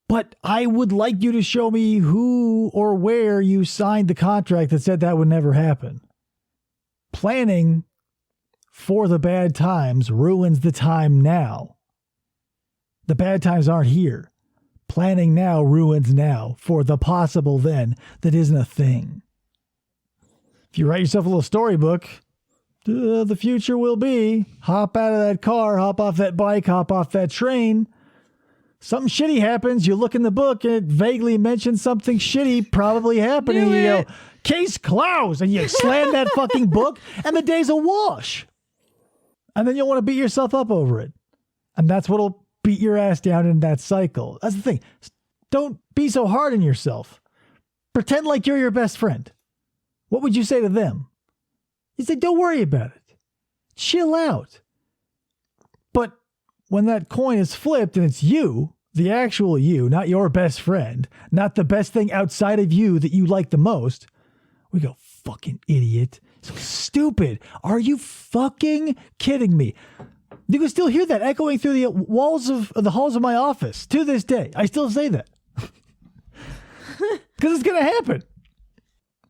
But I would like you to show me who or where you signed the contract that said that would never happen. Planning for the bad times ruins the time now. The bad times aren't here. Planning now ruins now for the possible then that isn't a thing. If you write yourself a little storybook, the future will be, hop out of that car, hop off that bike, hop off that train. Something shitty happens. You look in the book and it vaguely mentions something shitty probably happening. You go, case closed. And you slam that fucking book and the day's a wash. And then you'll want to beat yourself up over it. And that's what'll beat your ass down in that cycle. That's the thing. Don't be so hard on yourself. Pretend like you're your best friend. What would you say to them? You say, don't worry about it. Chill out. But when that coin is flipped and it's you, the actual you, not your best friend, not the best thing outside of you that you like the most, we go, fucking idiot. So stupid. Are you fucking kidding me? You can still hear that echoing through the walls of the halls of my office to this day. I still say that. Because it's going to happen.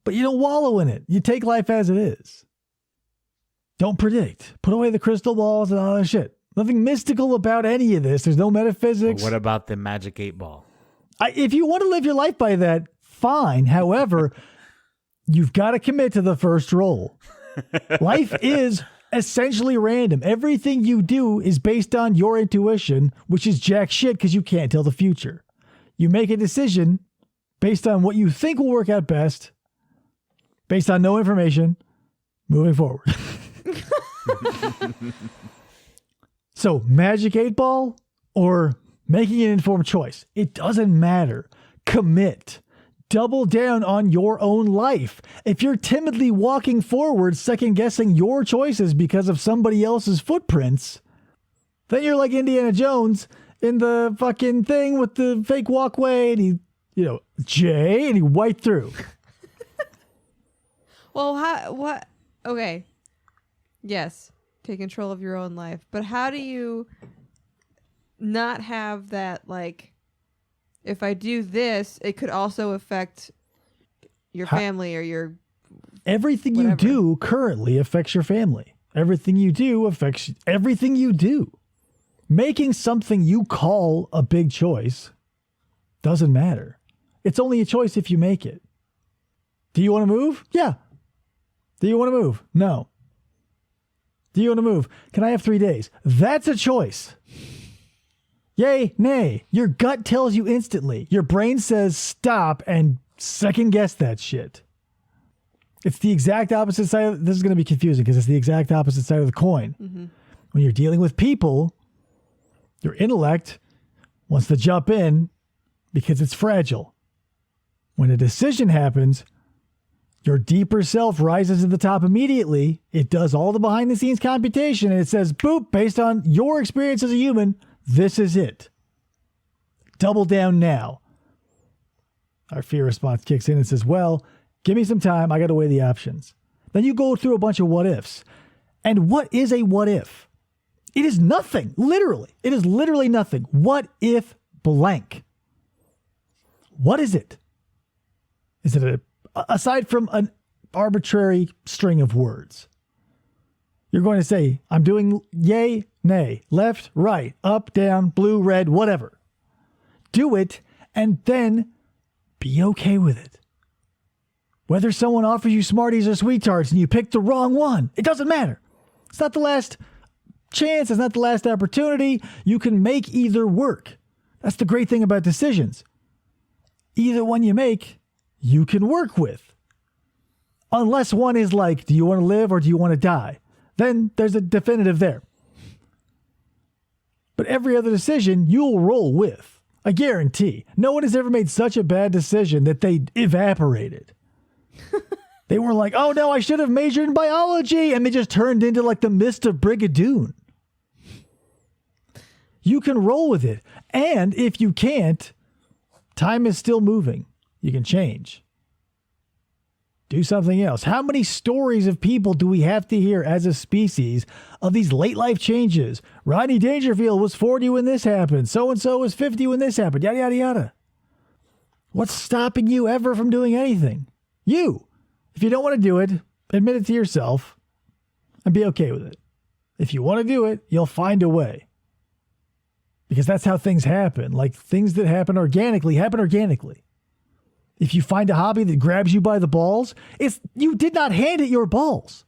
But you don't wallow in it. You take life as it is. Don't predict. Put away the crystal balls and all that shit. Nothing mystical about any of this. There's no metaphysics. What about the magic 8-ball? If you want to live your life by that, fine. However, you've got to commit to the first roll. Life is essentially random. Everything you do is based on your intuition, which is jack shit because you can't tell the future. You make a decision based on what you think will work out best, based on no information, moving forward. So, magic 8-ball or making an informed choice, it doesn't matter. Commit. Double down on your own life. If you're timidly walking forward, second guessing your choices because of somebody else's footprints, then you're like Indiana Jones in the fucking thing with the fake walkway and he, Jay, and he wiped through. Well, what? Okay. Yes, take control of your own life. But how do you not have that, like, if I do this, it could also affect your family or your... Everything you do currently affects your family. Everything you do affects everything you do. Making something you call a big choice doesn't matter. It's only a choice if you make it. Do you want to move? Yeah. Do you want to move? No. Do you want to move? Can I have 3 days? That's a choice. Yay, nay. Your gut tells you instantly. Your brain says stop and second guess that shit. It's the exact opposite side. This is going to be confusing because it's the exact opposite side of the coin. Mm-hmm. When you're dealing with people, your intellect wants to jump in because it's fragile. When a decision happens, your deeper self rises to the top immediately. It does all the behind the scenes computation and it says, boop, based on your experience as a human, this is it. Double down now. Our fear response kicks in and says, well, give me some time. I got to weigh the options. Then you go through a bunch of what ifs. And what is a what if? It is nothing. Literally. It is literally nothing. What if blank? What is it? Is it aside from an arbitrary string of words? You're going to say, I'm doing yay, nay, left, right, up, down, blue, red, whatever. Do it and then be okay with it. Whether someone offers you Smarties or Sweet Tarts and you pick the wrong one, it doesn't matter. It's not the last chance. It's not the last opportunity. You can make either work. That's the great thing about decisions. Either one you make, you can work with. Unless one is like, do you want to live or do you want to die? Then there's a definitive there. But every other decision you'll roll with. I guarantee. No one has ever made such a bad decision that they evaporated. They were like, oh no, I should have majored in biology. And they just turned into like the mist of Brigadoon. You can roll with it. And if you can't, time is still moving. You can change. Do something else. How many stories of people do we have to hear as a species of these late life changes? Rodney Dangerfield was 40 when this happened. So-and-so was 50 when this happened. Yada, yada, yada. What's stopping you ever from doing anything? You. If you don't want to do it, admit it to yourself and be okay with it. If you want to do it, you'll find a way. Because that's how things happen. Like things that happen organically. If you find a hobby that grabs you by the balls, you did not hand it your balls.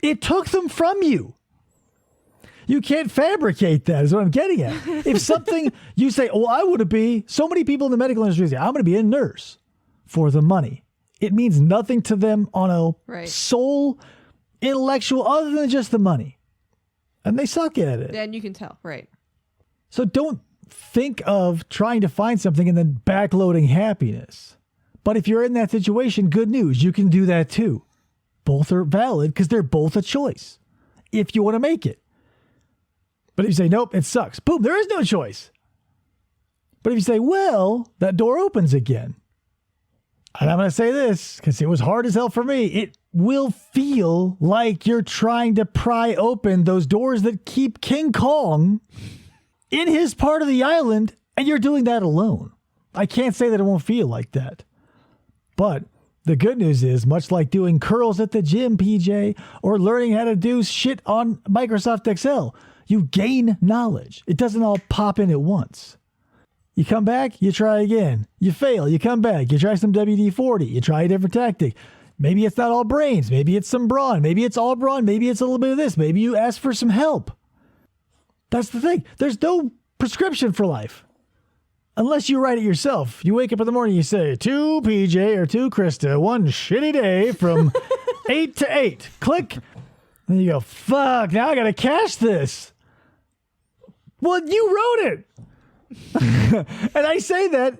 It took them from you. You can't fabricate that is what I'm getting at. If something you say, oh, I want to be, so many people in the medical industry say, I'm going to be a nurse for the money. It means nothing to them on a soul, intellectual, other than just the money. And they suck at it. And you can tell, right. So don't think of trying to find something and then backloading happiness. But if you're in that situation, good news. You can do that too. Both are valid because they're both a choice. If you want to make it. But if you say, nope, it sucks. Boom, there is no choice. But if you say, well, that door opens again. And I'm going to say this because it was hard as hell for me. It will feel like you're trying to pry open those doors that keep King Kong in his part of the island, and you're doing that alone. I can't say that it won't feel like that. But the good news is, much like doing curls at the gym, PJ, or learning how to do shit on Microsoft Excel, you gain knowledge. It doesn't all pop in at once. You come back, you try again. You fail, you come back, you try some WD-40, you try a different tactic. Maybe it's not all brains, maybe it's some brawn, maybe it's all brawn, maybe it's a little bit of this, maybe you ask for some help. That's the thing. There's no prescription for life. Unless you write it yourself. You wake up in the morning, you say, to PJ or to Krista, one shitty day from 8 to 8. Click. And you go, fuck, now I got to cash this. Well, you wrote it. And I say that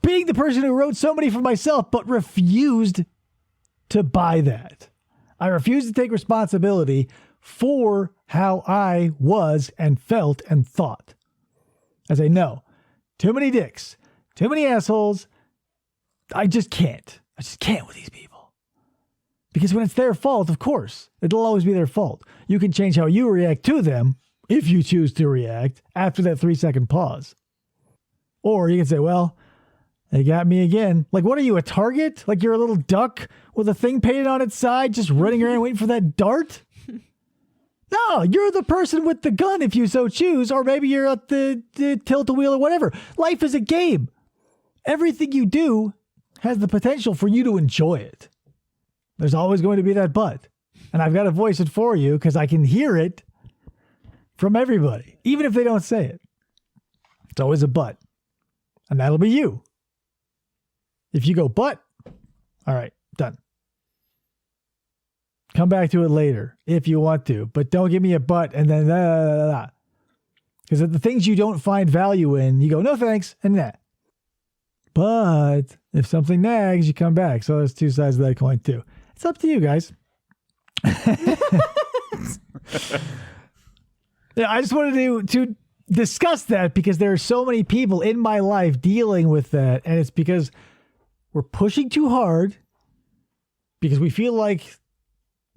being the person who wrote so many for myself, but refused to buy that. I refused to take responsibility for how I was and felt and thought. As I know. Too many dicks, too many assholes. I just can't with these people. Because when it's their fault, of course, it'll always be their fault. You can change how you react to them if you choose to react after that 3-second pause. Or you can say, well, they got me again. Like, what are you, a target? Like you're a little duck with a thing painted on its side, just running around waiting for that dart? No, you're the person with the gun if you so choose, or maybe you're at the tilt-a-wheel or whatever. Life is a game. Everything you do has the potential for you to enjoy it. There's always going to be that but. And I've got to voice it for you because I can hear it from everybody, even if they don't say it. It's always a but. And that'll be you. If you go but, all right, done. Come back to it later if you want to, but don't give me a but and then because the things you don't find value in, you go, no thanks, and that. But if something nags, you come back. So there's two sides of that coin too. It's up to you guys. Yeah, I just wanted to discuss that because there are so many people in my life dealing with that, and it's because we're pushing too hard because we feel like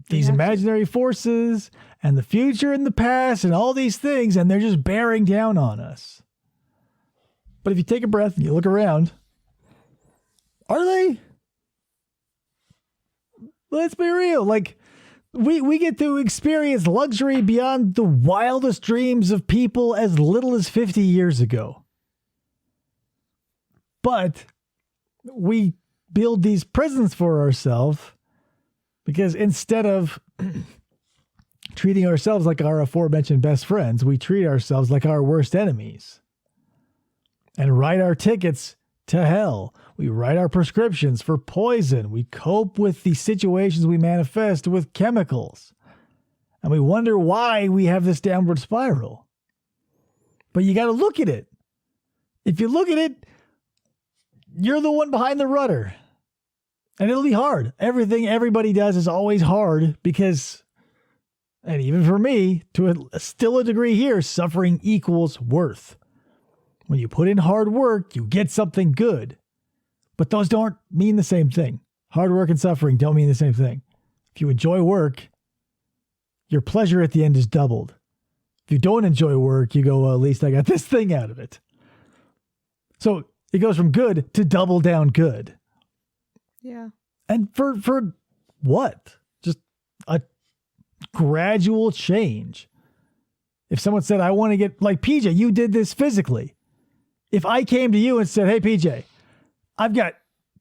these imaginary forces and the future and the past and all these things, and they're just bearing down on us. But if you take a breath and you look around, are they? Let's be real. Like, we get to experience luxury beyond the wildest dreams of people as little as 50 years ago. But we build these prisons for ourselves because instead of treating ourselves like our aforementioned best friends, we treat ourselves like our worst enemies and write our tickets to hell. We write our prescriptions for poison. We cope with the situations we manifest with chemicals. And we wonder why we have this downward spiral. But you got to look at it. If you look at it, you're the one behind the rudder. And it'll be hard. Everything everybody does is always hard because, and even for me, to still a degree here, suffering equals worth. When you put in hard work, you get something good. But those don't mean the same thing. Hard work and suffering don't mean the same thing. If you enjoy work, your pleasure at the end is doubled. If you don't enjoy work, you go, well, at least I got this thing out of it. So it goes from good to double down good. Yeah. And for what? Just a gradual change. If someone said, I want to get, like PJ, you did this physically. If I came to you and said, hey, PJ, I've got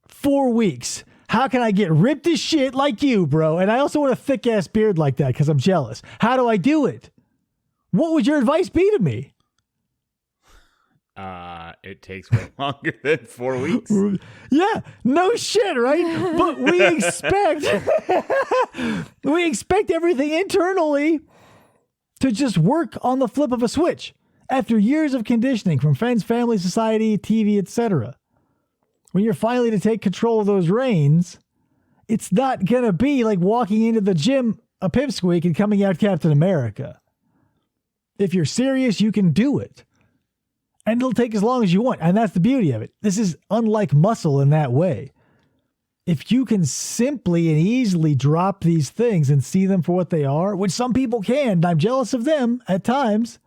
4 weeks. How can I get ripped as shit like you, bro? And I also want a thick ass beard like that because I'm jealous. How do I do it? What would your advice be to me? It takes way longer than 4 weeks. Yeah, no shit, right? But we expect everything internally to just work on the flip of a switch after years of conditioning from friends, family, society, TV, etc. When you're finally to take control of those reins, it's not going to be like walking into the gym a pipsqueak and coming out Captain America. If you're serious, you can do it. And it'll take as long as you want. And that's the beauty of it. This is unlike muscle in that way. If you can simply and easily drop these things and see them for what they are, which some people can, and I'm jealous of them at times,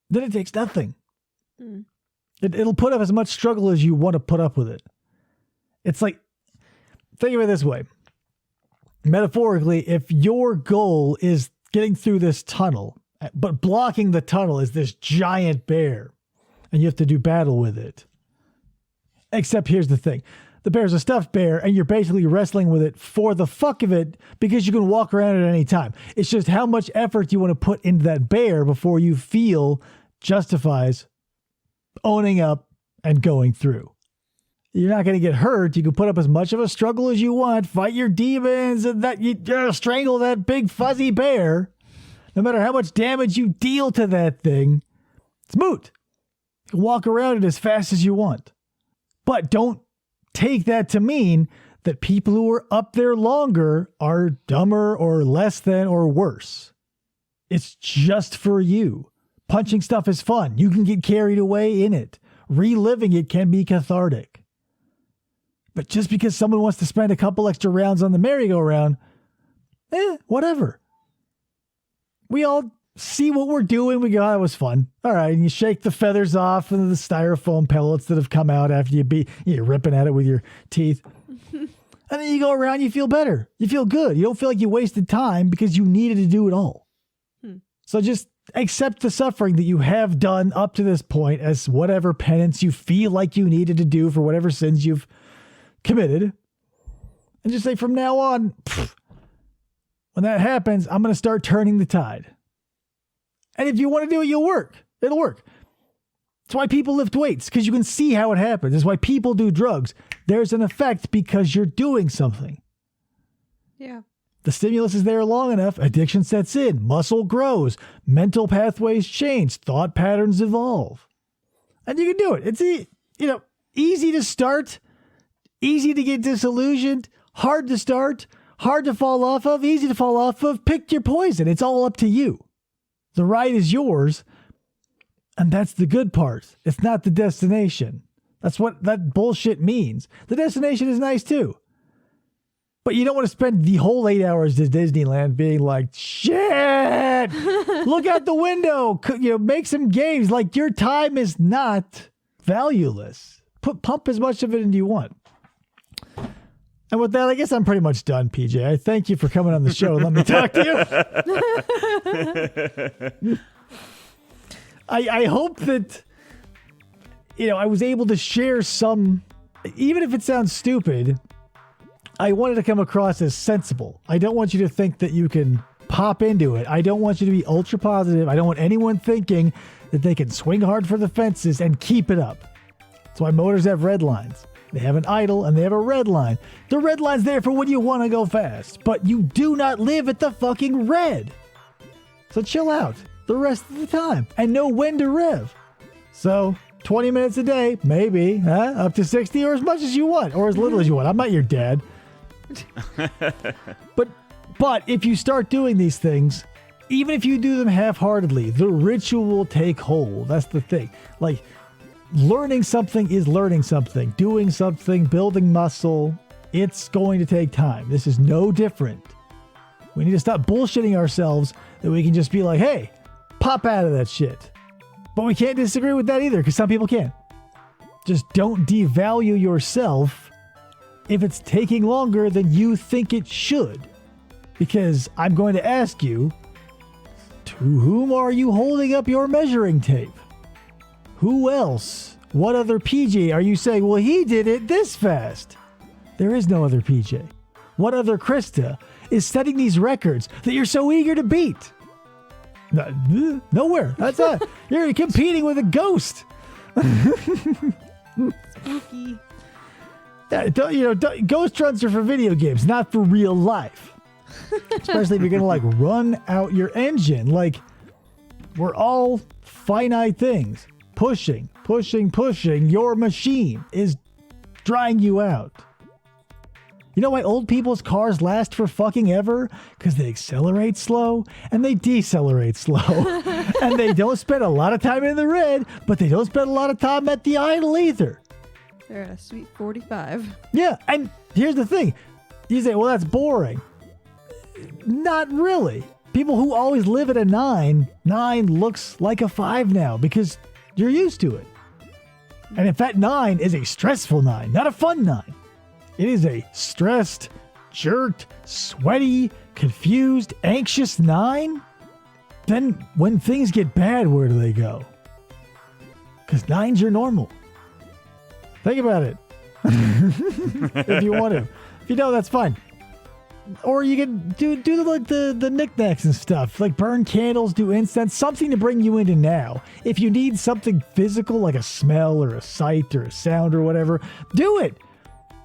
then it takes nothing. It'll put up as much struggle as you want to put up with it. It's like think of it this way. Metaphorically, if your goal is getting through this tunnel, but blocking the tunnel is this giant bear, and you have to do battle with it. Except here's the thing. The bear's a stuffed bear, and you're basically wrestling with it for the fuck of it because you can walk around at any time. It's just how much effort you want to put into that bear before you feel justifies owning up and going through. You're not going to get hurt. You can put up as much of a struggle as you want, fight your demons, and that you strangle that big fuzzy bear. No matter how much damage you deal to that thing, it's moot. You can walk around it as fast as you want. But don't take that to mean that people who are up there longer are dumber or less than or worse. It's just for you. Punching stuff is fun. You can get carried away in it. Reliving it can be cathartic. But just because someone wants to spend a couple extra rounds on the merry-go-round, whatever. We all see what we're doing. We go, oh, that was fun. All right. And you shake the feathers off and the styrofoam pellets that have come out after you're ripping at it with your teeth. And then you go around, you feel better. You feel good. You don't feel like you wasted time because you needed to do it all. So just accept the suffering that you have done up to this point as whatever penance you feel like you needed to do for whatever sins you've committed. And just say from now on, when that happens, I'm going to start turning the tide. And if you want to do it, it'll work. That's why people lift weights, because you can see how it happens. That's why people do drugs. There's an effect because you're doing something. Yeah. The stimulus is there long enough, addiction sets in, muscle grows, mental pathways change, thought patterns evolve. And you can do it. It's easy to start, easy to get disillusioned, hard to start, hard to fall off of, easy to fall off of. Pick your poison. It's all up to you. The ride is yours, and that's the good part. It's not the destination. That's what that bullshit means. The destination is nice too. But you don't want to spend the whole 8 hours to Disneyland being like, shit, look out the window, make some games. Like, your time is not valueless. Pump as much of it into you want. And with that, I guess I'm pretty much done, PJ. I thank you for coming on the show and let me talk to you. I hope that, I was able to share some, even if it sounds stupid, I wanted to come across as sensible. I don't want you to think that you can pop into it. I don't want you to be ultra positive. I don't want anyone thinking that they can swing hard for the fences and keep it up. That's why motors have red lines. They have an idle and they have a red line. The red line's there for when you want to go fast, but you do not live at the fucking red. So chill out the rest of the time and know when to rev. So 20 minutes a day, maybe, up to 60 or as much as you want or as little as you want. I'm not your dad. But if you start doing these things, even if you do them half-heartedly, the ritual will take hold. That's the thing. Like, learning something is learning something. Doing something, building muscle, it's going to take time. This is no different. We need to stop bullshitting ourselves that we can just be like, hey, pop out of that shit. But we can't disagree with that either, because some people can. Just don't devalue yourself if it's taking longer than you think it should. Because I'm going to ask you, to whom are you holding up your measuring tape? Who else? What other PJ are you saying, well, he did it this fast? There is no other PJ. What other Krista is setting these records that you're so eager to beat? Nowhere. That's not. You're competing with a ghost. Spooky. Ghost runs are for video games, not for real life. Especially if you're going to run out your engine. We're all finite things. Pushing. Your machine is drying you out. You know why old people's cars last for fucking ever? Because they accelerate slow and they decelerate slow. And they don't spend a lot of time in the red, but they don't spend a lot of time at the idle either. They're at a sweet 45. Yeah, and here's the thing. You say, well, that's boring. Not really. People who always live at a 9 looks like a 5 now because you're used to it. And if that 9 is a stressful 9, not a fun 9, it is a stressed, jerked, sweaty, confused, anxious 9, then when things get bad, where do they go? Because 9s are normal. Think about it. If you want to. If you don't, that's fine. Or you can do the knickknacks and stuff, like burn candles, do incense, something to bring you into now. If you need something physical, like a smell or a sight or a sound or whatever, do it.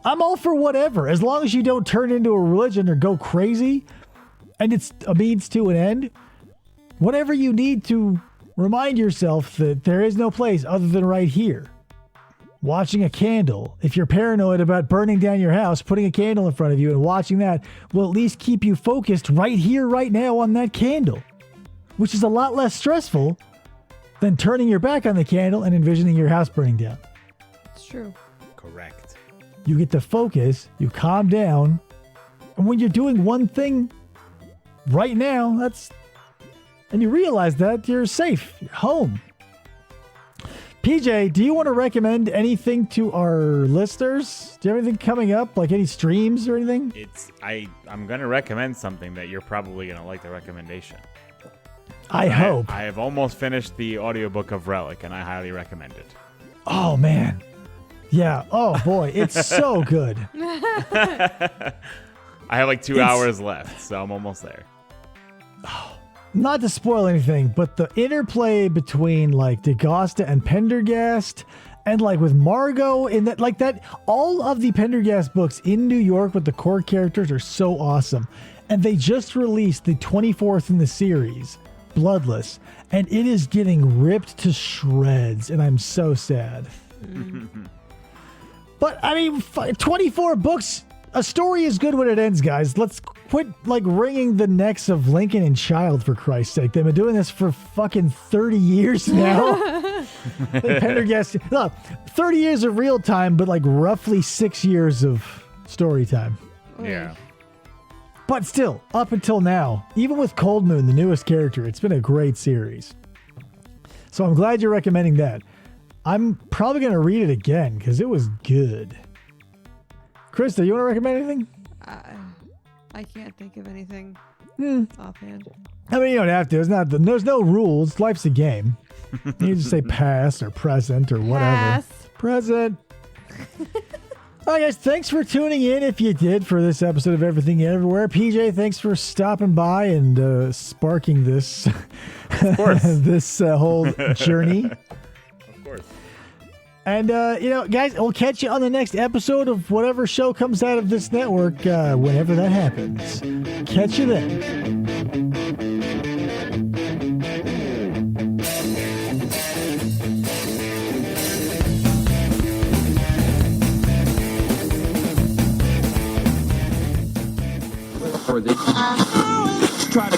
I'm all for whatever, as long as you don't turn into a religion or go crazy, and it's a means to an end. Whatever you need to remind yourself that there is no place other than right here. Watching a candle. If you're paranoid about burning down your house, putting a candle in front of you and watching that will at least keep you focused right here, right now on that candle, which is a lot less stressful than turning your back on the candle and envisioning your house burning down. It's true. Correct. You get to focus, you calm down, and when you're doing one thing right now, and you realize that you're safe, you're home. PJ, do you want to recommend anything to our listeners? Do you have anything coming up, like any streams or anything? I'm gonna recommend something that you're probably gonna like the recommendation. I hope. I have almost finished the audiobook of Relic, and I highly recommend it. Oh man. Yeah. Oh boy, it's so good. I have like 2 hours left, so I'm almost there. Not to spoil anything, but the interplay between like DaGosta and Pendergast, and like with Margot in that, all of the Pendergast books in New York with the core characters are so awesome. And they just released the 24th in the series, Bloodless, and it is getting ripped to shreds, and I'm so sad. But I mean, 24 books. A story is good when it ends, guys. Let's quit like wringing the necks of Lincoln and Child, for Christ's sake. They've been doing this for fucking 30 years now. Pendergast, look, 30 years of real time, but like roughly 6 years of story time. Yeah. But still, up until now, even with Cold Moon, the newest character, it's been a great series. So I'm glad you're recommending that. I'm probably going to read it again because it was good. Krista, you want to recommend anything? I can't think of anything offhand. I mean, you don't have to. There's no rules. Life's a game. You can just say past or present or whatever. Pass. Present. All right, guys. Thanks for tuning in. If you did for this episode of Everything Everywhere, PJ, thanks for stopping by and sparking this, Of course. this whole journey. Of course. And, guys, we'll catch you on the next episode of whatever show comes out of this network, whenever that happens. Catch you then. For this. Try to.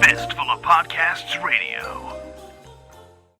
Fistful of Podcasts Radio.